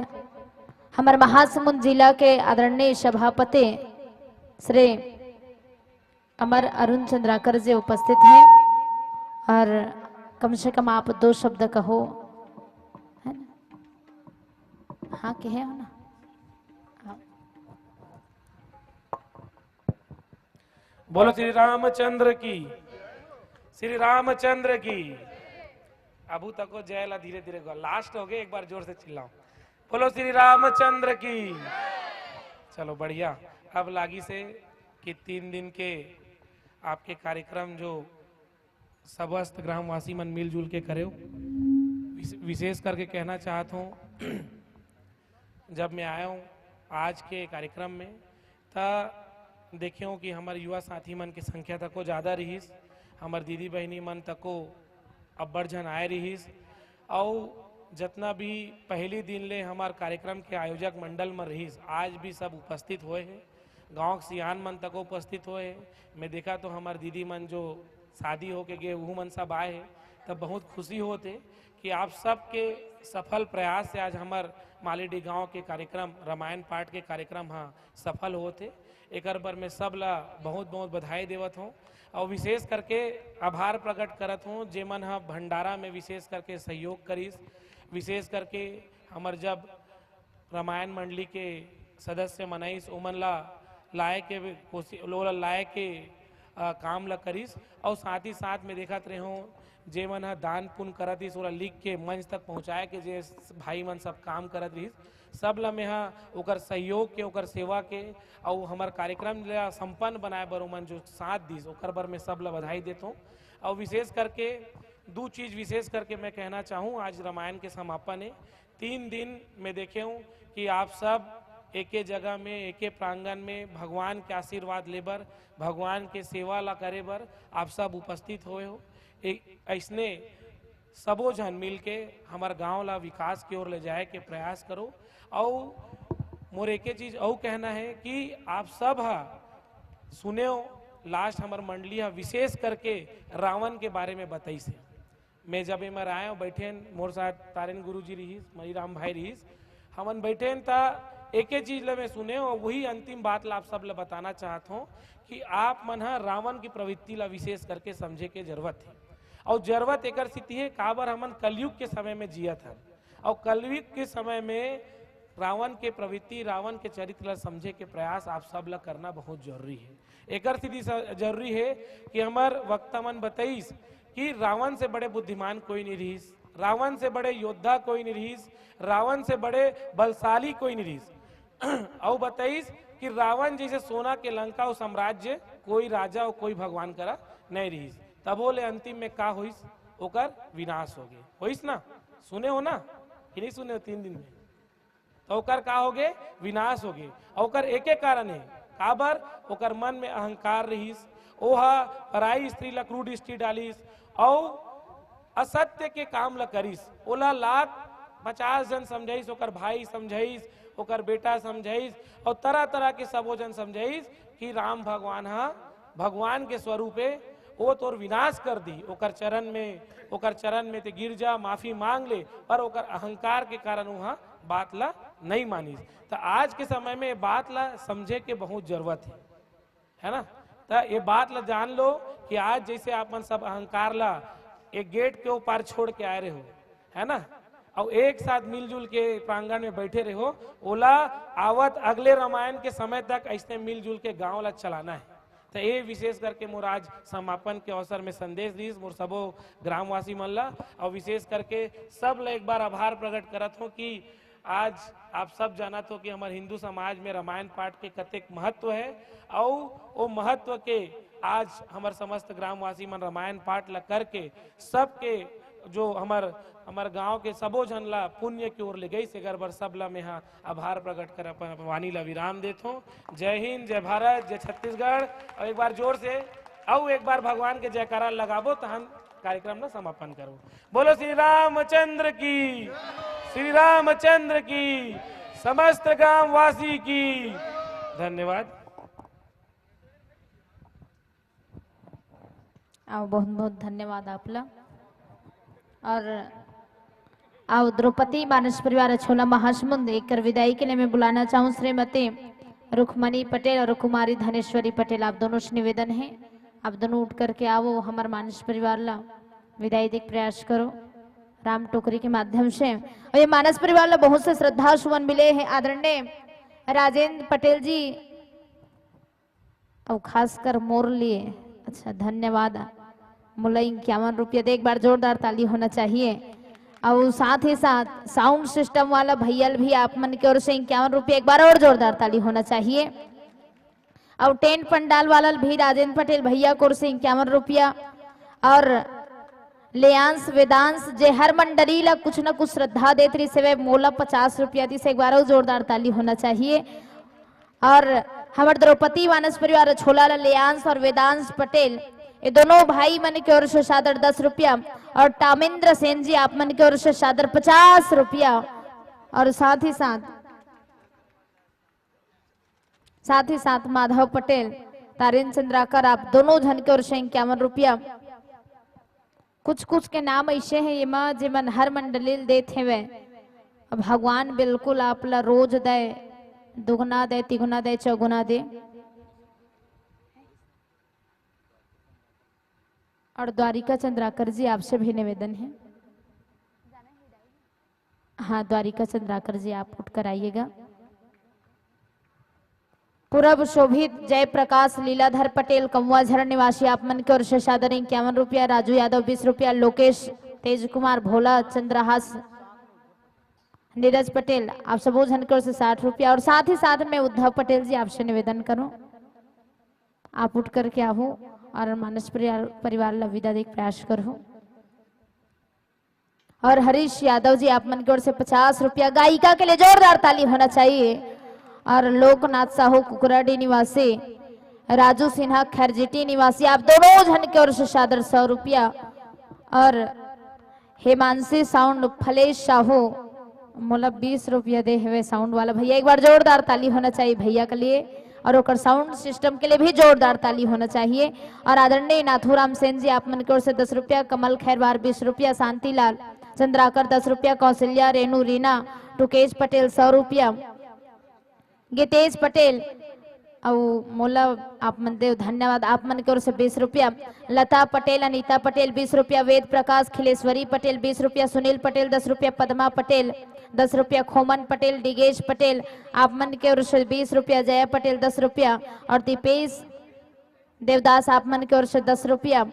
हमारे महासमुंद जिला के आदरणीय सभापति श्री अमर अरुण चंद्राकर जी उपस्थित हैं और कम से कम आप 2 शब्द कहो, है ना? हाँ कहे हो ना। बोलो श्री रामचंद्र की, श्री रामचंद्र की। अबू तक को जय ला धीरे धीरे लास्ट हो गए, एक बार जोर से चिल्लाओ बोलो श्री रामचंद्र की। चलो बढ़िया। अब लागी से कि 3 दिन के आपके कार्यक्रम जो समस्त ग्रामवासी मन मिलजुल के करे, विशेष करके कहना चाहता हूँ जब मैं आया हूँ आज के कार्यक्रम में ता देखियो कि हमारे युवा साथी मन की संख्या तक को ज़्यादा रहीस, हमार दीदी बहनी मन तक को अब्बड़ जन आए रहीस और जितना भी पहली दिन ले हमार कार्यक्रम के आयोजक मंडल में रहीस आज भी सब उपस्थित हुए हैं, गांव के सियान मन तक उपस्थित हुए हैं। मैं देखा तो हमार दीदी मन जो शादी हो के गए वो मन सब आए हैं, तब बहुत खुशी होते कि आप सबके सफल प्रयास से आज हमार मालीडी गांव के कार्यक्रम रामायण पाठ के कार्यक्रम हाँ सफल होते। एक बार मैं सब ला बहुत बहुत बधाई देवत हूँ और विशेष करके आभार प्रकट करत हूँ जे मन हाँ भंडारा में विशेष करके सहयोग करीस। विशेष करके हमार जब रामायण मंडली के सदस्य मनाइस उमन ला लाए के लाए के काम ला करीस और साथ ही साथ में देखत रहे हूँ जे मन दान पुण्य करत रहीस ओला लिख के मंच तक पहुँचाए के जे भाई मन सब काम करत रहीस सब ला में ओकर सहयोग के ओकर सेवा के और हमार कार्यक्रम ला संपन्न बनाए बर मन जो साथ दीस ओकर बर मैं सब ला बधाई देता हूँ। और विशेष करके 2 चीज़ विशेष करके मैं कहना चाहूँ आज रामायण के समापन है 3 दिन में देखे हूँ कि आप सब एक जगह में एक प्रांगण में भगवान के आशीर्वाद लेबर भगवान के सेवा ला करे बर आप सब उपस्थित हुए हो। एक ऐसने सबो जन मिल के हमार गाँव ला विकास की ओर ले जाए के प्रयास करो। और मोर एक चीज और कहना है कि आप सब सुने हो लास्ट हमार मंडली विशेष करके रावण के बारे में बताई से मैं जब इमर आया बैठे मोर साथ तारेन गुरु जी रहीस मणिराम भाई रहीस हमन बैठे ता एक चीज ला मैं सुने और वही अंतिम बात ला आप सब ला बताना चाहता हूँ कि आप मन रावण की प्रवृत्ति ला विशेष करके समझे के जरूरत है। और जरूरत एक स्थिति है काबर हमन कलयुग के समय में जिया था और कलयुग के समय में रावण के प्रवृत्ति रावण के चरित्र ला समझे के प्रयास आप सब ला करना बहुत जरूरी है। एक स्थिति जरूरी है कि हमार वक्ता मन बताइस कि रावण से बड़े बुद्धिमान कोई नहीं रहीस, रावण से बड़े योद्धा कोई नहीं रहीस, रावण से बड़े बलशाली कोई नहीं रहीस और बताइस कि रावण जैसे सोना के लंका और साम्राज्य कोई राजा और कोई भगवान करा नहीं रहीस। तब बोले अंतिम में का होइस ओकर विनाश हो गए होइस ना, सुने हो ना कि नहीं सुने हो 3 दिन में तो ओकर का हो गए विनाश हो गए। ओकर एक कारण है काबर ओकर मन में अहंकार रहीस ओहा पराई स्त्री ला क्रूर दृष्टि डालिस और असत्य के काम ला करिस ओला लाख 50 जन समझाइस ओकर भाई समझाइस ओकर बेटा समझाइस और तरह तरह के सबो जन समझाइस कि राम भगवान भगवान के स्वरूप है वो तोर विनाश कर दी ओकर चरण में ते गिर जा माफी मांग ले पर ओकर अहंकार के कारण वहाँ बात ला नहीं मानिस। तो आज के समय में ये बात ला समझे के बहुत जरूरत है ना। तो ये बात ला जान लो कि आज जैसे आप सब अहंकार ला एक गेट के ऊपर छोड़ के आए रहे हो है ना और एक साथ मिलजुल के प्रांगण में बैठे रहो। ओला आवत अगले रामायण के समय तक ऐसे मिलजुल के गांव ला चलाना है। तो ये विशेष करके मोर आज समापन के अवसर में संदेश दीस मोर सबो ग्रामवासी मन ला, और विशेष करके सब ला एक बार आभार प्रकट करत हो कि आज आप सब जानत हो कि हमारे हिंदू समाज में रामायण पाठ के कतेक महत्व है, और वो महत्व के आज हमारे समस्त ग्रामवासी मन रामायण पाठ ला करके सबके जो हमार गांव के सबो जन ला पुण्य की ओर ले गई से गरबर सब ला मैं हाँ आभार प्रकट कर अपन वाणी ला विराम देता हूँ। जय हिंद, जय भारत, जय छत्तीसगढ़। और एक बार जोर से और एक बार भगवान के जयकारा लगाबो तो हम कार्यक्रम ला समापन करो। बोलो श्री रामचंद्र की, श्री रामचंद्र की, समस्त ग्रामवासी की। धन्यवाद। बहुत बहुत धन्यवाद आपला। और आओ द्रौपदी मानस परिवार अछोला महासमुंद एक विदाई के लिए मैं बुलाना चाहूँ श्रीमती रुखमणी पटेल और कुमारी धनेश्वरी पटेल। आप दोनों से निवेदन है, आप दोनों उठ करके आओ, हमारे मानस परिवार ला विदाई देख प्रयास करो राम टोकरी के माध्यम से। और ये मानस परिवार ला बहुत से श्रद्धा सुमन मिले हैं। आदरणीय राजेंद्र पटेल जी और खासकर मोर लिए, अच्छा धन्यवाद, मूल्य 51 रुपया दे। एक बार जोरदार ताली होना चाहिए। और साथ ही साथ साउंड सिस्टम वाला भैया भी आप मन की ओर से 51 रुपया, एक बार और जोरदार ताली होना चाहिए। और टेंट पंडाल वाला भी राजेंद्र पटेल भैया को ओर से 51 रुपया। और लेयांश वेदांश जे हर मंडली ला कुछ न कुछ श्रद्धा देते रही से मोला 50 रुपया दी से, एक बार और जोरदार ताली होना चाहिए। और हमारे द्रौपदी मानस परिवार छोला ला लेयांश और वेदांश पटेल ये दोनों भाई मन की ओर से सादर 10 रुपया। और टामेंद्र सेन जी आप मन की ओर से सादर 50 रुपया। और साथ ही साथ माधव पटेल, तारिन चंद्राकर आप दोनों जन की ओर से 51 रुपया। कुछ कुछ के नाम ऐसे हैं ये माँ जिमन हर मंडली देते वे। अब भगवान बिल्कुल आप ला रोज दे, दुगुना दे, तिगुना दे, चौगुना दे। और द्वारिका चंद्राकर जी आपसे भी निवेदन है, हाँ द्वारिका चंद्राकर जी आप उठ कर आइएगा। पूरब शोभित जयप्रकाश लीलाधर पटेल कौवाझर निवासी आप मन की ओर से सादर 51 रुपया। राजू यादव 20 रुपया। लोकेश तेज कुमार भोला चंद्रहास नीरज पटेल आप सब जन की ओर से 60 रुपया। और साथ ही साथ में उद्धव पटेल जी आपसे निवेदन करूं आप उठ करके आओ और मानस परिवार ला विदा देख प्रयास करो। और हरीश यादव जी आप मन की ओर से 50 रुपया। गायिका के लिए जोरदार ताली होना चाहिए। और लोकनाथ साहू कुकुराडी निवासी, राजू सिन्हा खैरजिटी निवासी आप दोनों जन की ओर से सादर 100 रुपया। और हेमांशी साउंड फलेश साहू मोला 20 रुपया दे हुए साउंड वाला भैया, एक बार जोरदार ताली होना चाहिए भैया के लिए। और ओकर साउंड सिस्टम के लिए भी जोरदार ताली होना चाहिए। और आदरणीय नाथूराम सेन जी आप मन की ओर से 10 रुपया। कमल खैरवार 20 रुपया। शांतिलाल चंद्राकर 10 रुपया। कौशल्या रेणु रीना टुकेश पटेल 100 रुपया। गीतेश पटेल और मोला आप मन देव धन्यवाद आप मन की ओर से 20 रुपया। लता पटेल अनीता पटेल 20 रुपया। वेद प्रकाश खिलेश्वरी पटेल 20 रुपया। सुनील पटेल 10 रुपया। पद्मा पटेल 10 रुपया। खोमन पटेल डिगेश पटेल आप मन की ओर से 20 रुपया। जया पटेल 10 रुपया। और दीपेश देवदास आप मन की ओर से 10 रुपया।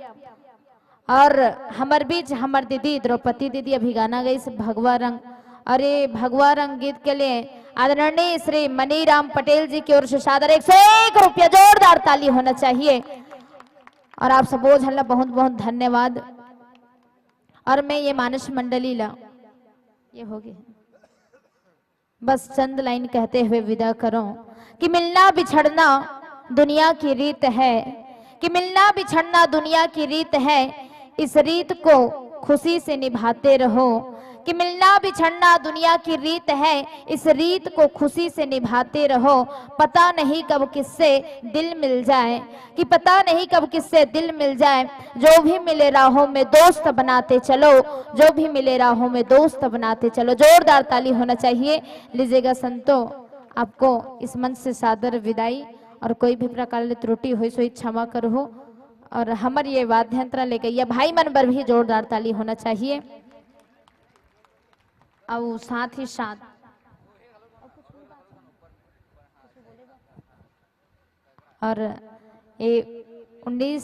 और हमार बीच हमार दीदी द्रौपदी दीदी अभी गाना गई भगवा रंग, अरे भगवा रंग गीत के लिए आदरणीय श्री मनीराम पटेल जी की ओर से सादर 101 रुपया। जोरदार ताली होना चाहिए। और आप सब झल्ला बहुत बहुत धन्यवाद। और मैं ये मानस मंडली ला ये हो गई बस चंद लाइन कहते हुए विदा करो कि मिलना बिछड़ना दुनिया की रीत है, कि मिलना बिछड़ना दुनिया की रीत है, इस रीत को खुशी से निभाते रहो। कि मिलना बिछड़ना दुनिया की रीत है, इस रीत को खुशी से निभाते रहो। पता नहीं कब किससे दिल मिल जाए, कि पता नहीं कब किससे दिल मिल जाए। जो भी मिले राहों में दोस्त बनाते चलो, जो भी मिले राहों में दोस्त बनाते चलो। जोरदार ताली होना चाहिए। लीजिएगा संतो आपको इस मंच से सादर विदाई। और कोई भी प्रकार की त्रुटि हुई सो क्षमा करो। और हमारे ये वाद्य यंत्र लेके ये भाई मन पर भी जोरदार ताली होना चाहिए। और साथ ही साथ और ये 19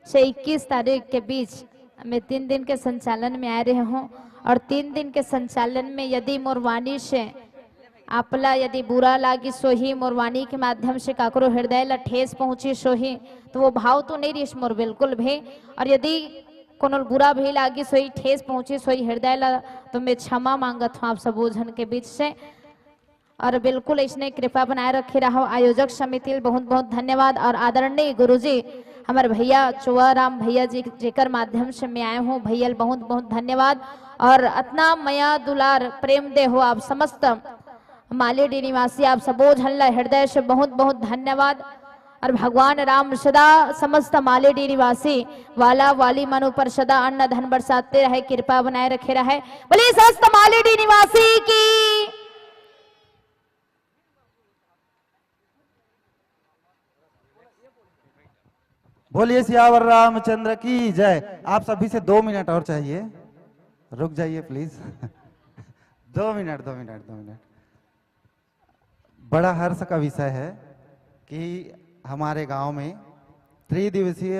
से 21 तारीख के बीच मैं 3 दिन के संचालन में आ रही हूँ और 3 दिन के संचालन में यदि मोरवानी से आपला यदि बुरा लागी सोही मोरवानी के माध्यम से काकरो हृदय ला ठेस पहुंची सोही तो वो भाव तो नहीं रही मोर बिल्कुल भी। और यदि कोनो बुरा भी लागी सोई ठेस पहुंची सोई हृदय ला तो मैं क्षमा मांगत हूँ आप सब जन के बीच से। और बिल्कुल इसने कृपा बनाए रखे रहो। आयोजक समिति बहुत बहुत धन्यवाद। और आदरणीय गुरुजी हमारे भैया चुआराम भैया जी जेकर माध्यम से मैं आए हूँ भैया बहुत बहुत धन्यवाद। और अतना मया दुलार प्रेम दे हो आप समस्त मालेडी निवासी आप सबो झल्ला हृदय से बहुत बहुत धन्यवाद। और भगवान राम सदा समस्त मालेडी निवासी वाला वाली मनु पर सदा अन्न धन बरसाते रहे कृपा बनाए रखे रहे। बोलिए समस्त मालेडी निवासी की बोलिए सियावर रामचंद्र की जय। आप सभी से 2 मिनट और चाहिए, रुक जाइए प्लीज। 2 minute 2 minute 2 minute. बड़ा हर्ष का विषय है कि हमारे गांव में 3 दिवसीय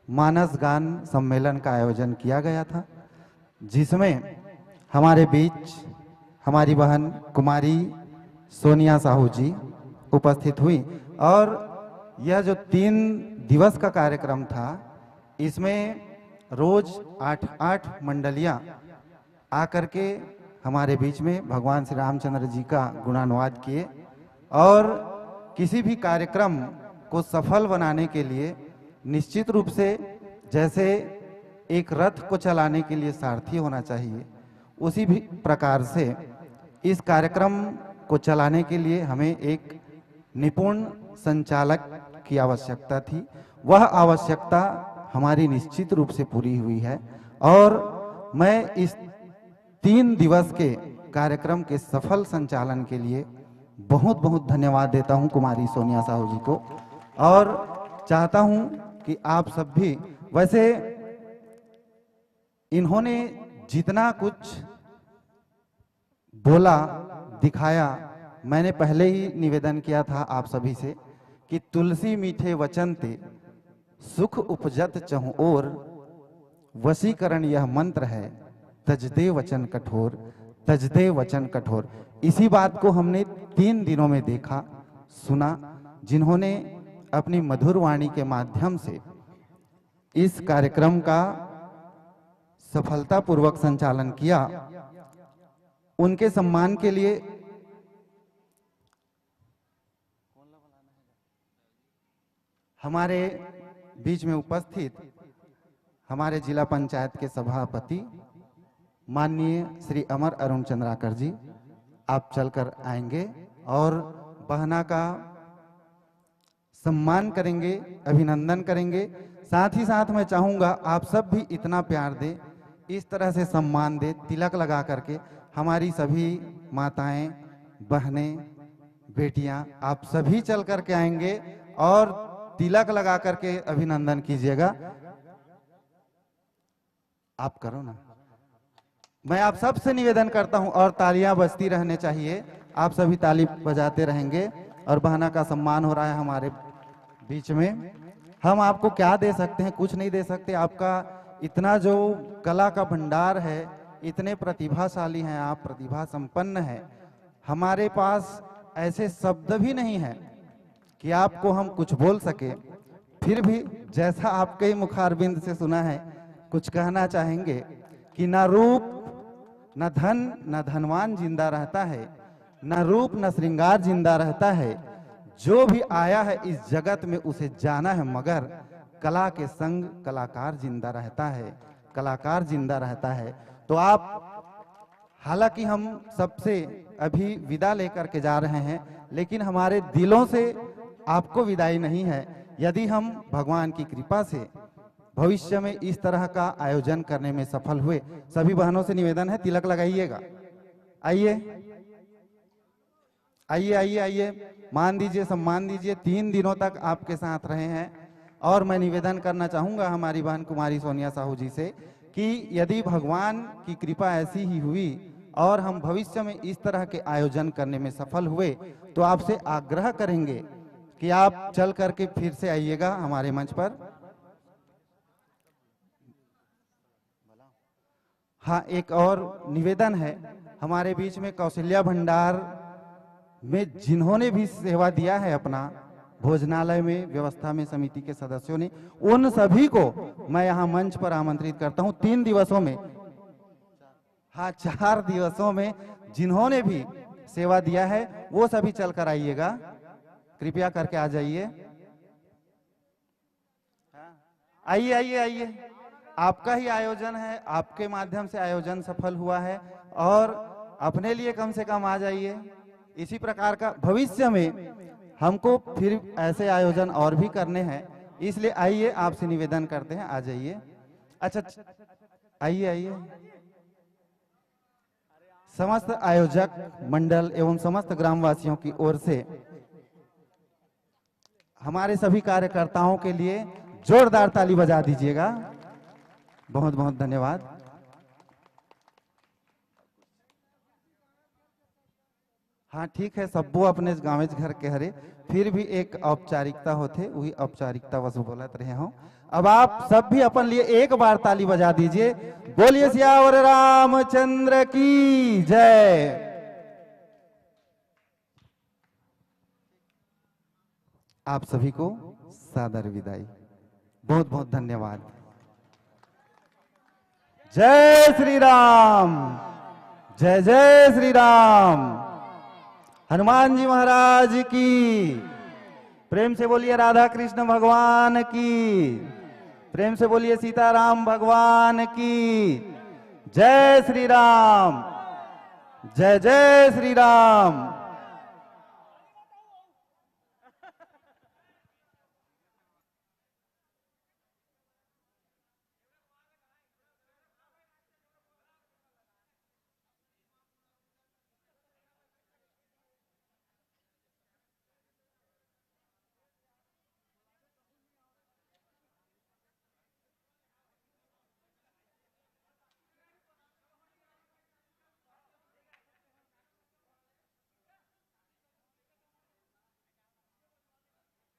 मानस गान सम्मेलन का आयोजन किया गया था, जिसमें हमारे बीच हमारी बहन कुमारी सोनिया साहू जी उपस्थित हुई। और यह जो 3 दिवस का कार्यक्रम था इसमें रोज 8 मंडलियां आकर के हमारे बीच में भगवान श्री रामचंद्र जी का गुणानुवाद किए। और किसी भी कार्यक्रम को सफल बनाने के लिए निश्चित रूप से जैसे एक रथ को चलाने के लिए सारथी होना चाहिए, उसी भी प्रकार से इस कार्यक्रम को चलाने के लिए हमें एक निपुण संचालक की आवश्यकता थी। वह आवश्यकता हमारी निश्चित रूप से पूरी हुई है। और मैं इस 3 दिवस के कार्यक्रम के सफल संचालन के लिए बहुत बहुत धन्यवाद देता हूं कुमारी सोनिया साहू जी को। और चाहता हूं कि आप सब भी, वैसे इन्होंने जितना कुछ बोला दिखाया, मैंने पहले ही निवेदन किया था आप सभी से कि तुलसी मीठे वचन ते सुख उपजत चहु और, वशीकरण यह मंत्र है तजदे वचन कठोर, तजदे वचन कठोर। इसी बात को हमने 3 दिनों में देखा सुना। जिन्होंने अपनी मधुर वाणी के माध्यम से इस कार्यक्रम का सफलतापूर्वक संचालन किया, उनके सम्मान के लिए हमारे बीच में उपस्थित हमारे जिला पंचायत के सभापति माननीय श्री अमर अरुण चंद्राकर जी, आप चलकर आएंगे और बहना का सम्मान करेंगे, अभिनंदन करेंगे। साथ ही साथ मैं चाहूंगा आप सब भी इतना प्यार दें, इस तरह से सम्मान दें, तिलक लगा करके। हमारी सभी माताएं, बहनें, बेटियां, आप सभी चल करके आएंगे और तिलक लगा करके अभिनंदन कीजिएगा। आप करो ना। मैं आप सबसे निवेदन करता हूं, और तालियां बजती रहने चाहिए, आप सभी ताली बजाते रहेंगे। और बहना का सम्मान हो रहा है हमारे बीच में। हम आपको क्या दे सकते हैं? कुछ नहीं दे सकते। आपका इतना जो कला का भंडार है, इतने प्रतिभाशाली हैं आप, प्रतिभा संपन्न है। हमारे पास ऐसे शब्द भी नहीं है कि आपको हम कुछ बोल सके। फिर भी जैसा आपके ही मुखारबिंद से सुना है, कुछ कहना चाहेंगे कि न रूप न धन न धनवान जिंदा रहता है, न रूप न श्रृंगार जिंदा रहता है। जो भी आया है इस जगत में उसे जाना है, मगर कला के संग कलाकार जिंदा रहता है, कलाकार जिंदा रहता है। तो आप, हालांकि हम सबसे अभी विदा लेकर के जा रहे हैं, लेकिन हमारे दिलों से आपको विदाई नहीं है। यदि हम भगवान की कृपा से भविष्य में इस तरह का आयोजन करने में सफल हुए, सभी बहनों से निवेदन है तिलक लगाइएगा। आइए आइए आइए आइए, मान दीजिए, सम्मान दीजिए। 3 दिनों तक आपके साथ रहे हैं। और मैं निवेदन करना चाहूंगा हमारी बहन कुमारी सोनिया साहू जी से कि यदि भगवान की कृपा ऐसी ही हुई और हम भविष्य में इस तरह के आयोजन करने में सफल हुए तो आपसे आग्रह करेंगे कि आप चल करके फिर से आइएगा हमारे मंच पर। हाँ, एक और निवेदन है, हमारे बीच में कौशल्या भंडार में जिन्होंने भी सेवा दिया है अपना भोजनालय में व्यवस्था में समिति के सदस्यों ने, उन सभी को मैं यहाँ मंच पर आमंत्रित करता हूँ। 3 दिवसों में, हाँ 4 दिवसों में जिन्होंने भी सेवा दिया है वो सभी चल कर आइएगा, कृपया करके आ जाइए। आइए आइए आइए, आपका ही आयोजन है, आपके माध्यम से आयोजन सफल हुआ है और अपने लिए कम से कम आ जाइए। इसी प्रकार का भविष्य में हमको फिर ऐसे आयोजन और भी करने हैं, इसलिए आइए, आपसे निवेदन करते हैं, आ जाइए। अच्छा आइए आइए। समस्त आयोजक मंडल एवं समस्त ग्रामवासियों की ओर से हमारे सभी कार्यकर्ताओं के लिए जोरदार ताली बजा दीजिएगा। बहुत बहुत धन्यवाद। हाँ ठीक है, सबो अपने गाँव घर के हरे, फिर भी एक औपचारिकता होते, वही औपचारिकता वस बोलत रहे हो। अब आप सब भी अपन लिए एक बार ताली बजा दीजिए। बोलिए सियावर रामचंद्र की जय। आप सभी को सादर विदाई, बहुत बहुत धन्यवाद। जय श्री राम, जय जय श्री राम। हनुमान जी महाराज की। प्रेम से बोलिए राधा कृष्ण भगवान की। प्रेम से बोलिए सीताराम भगवान की। जय श्री राम, जय जय श्री राम।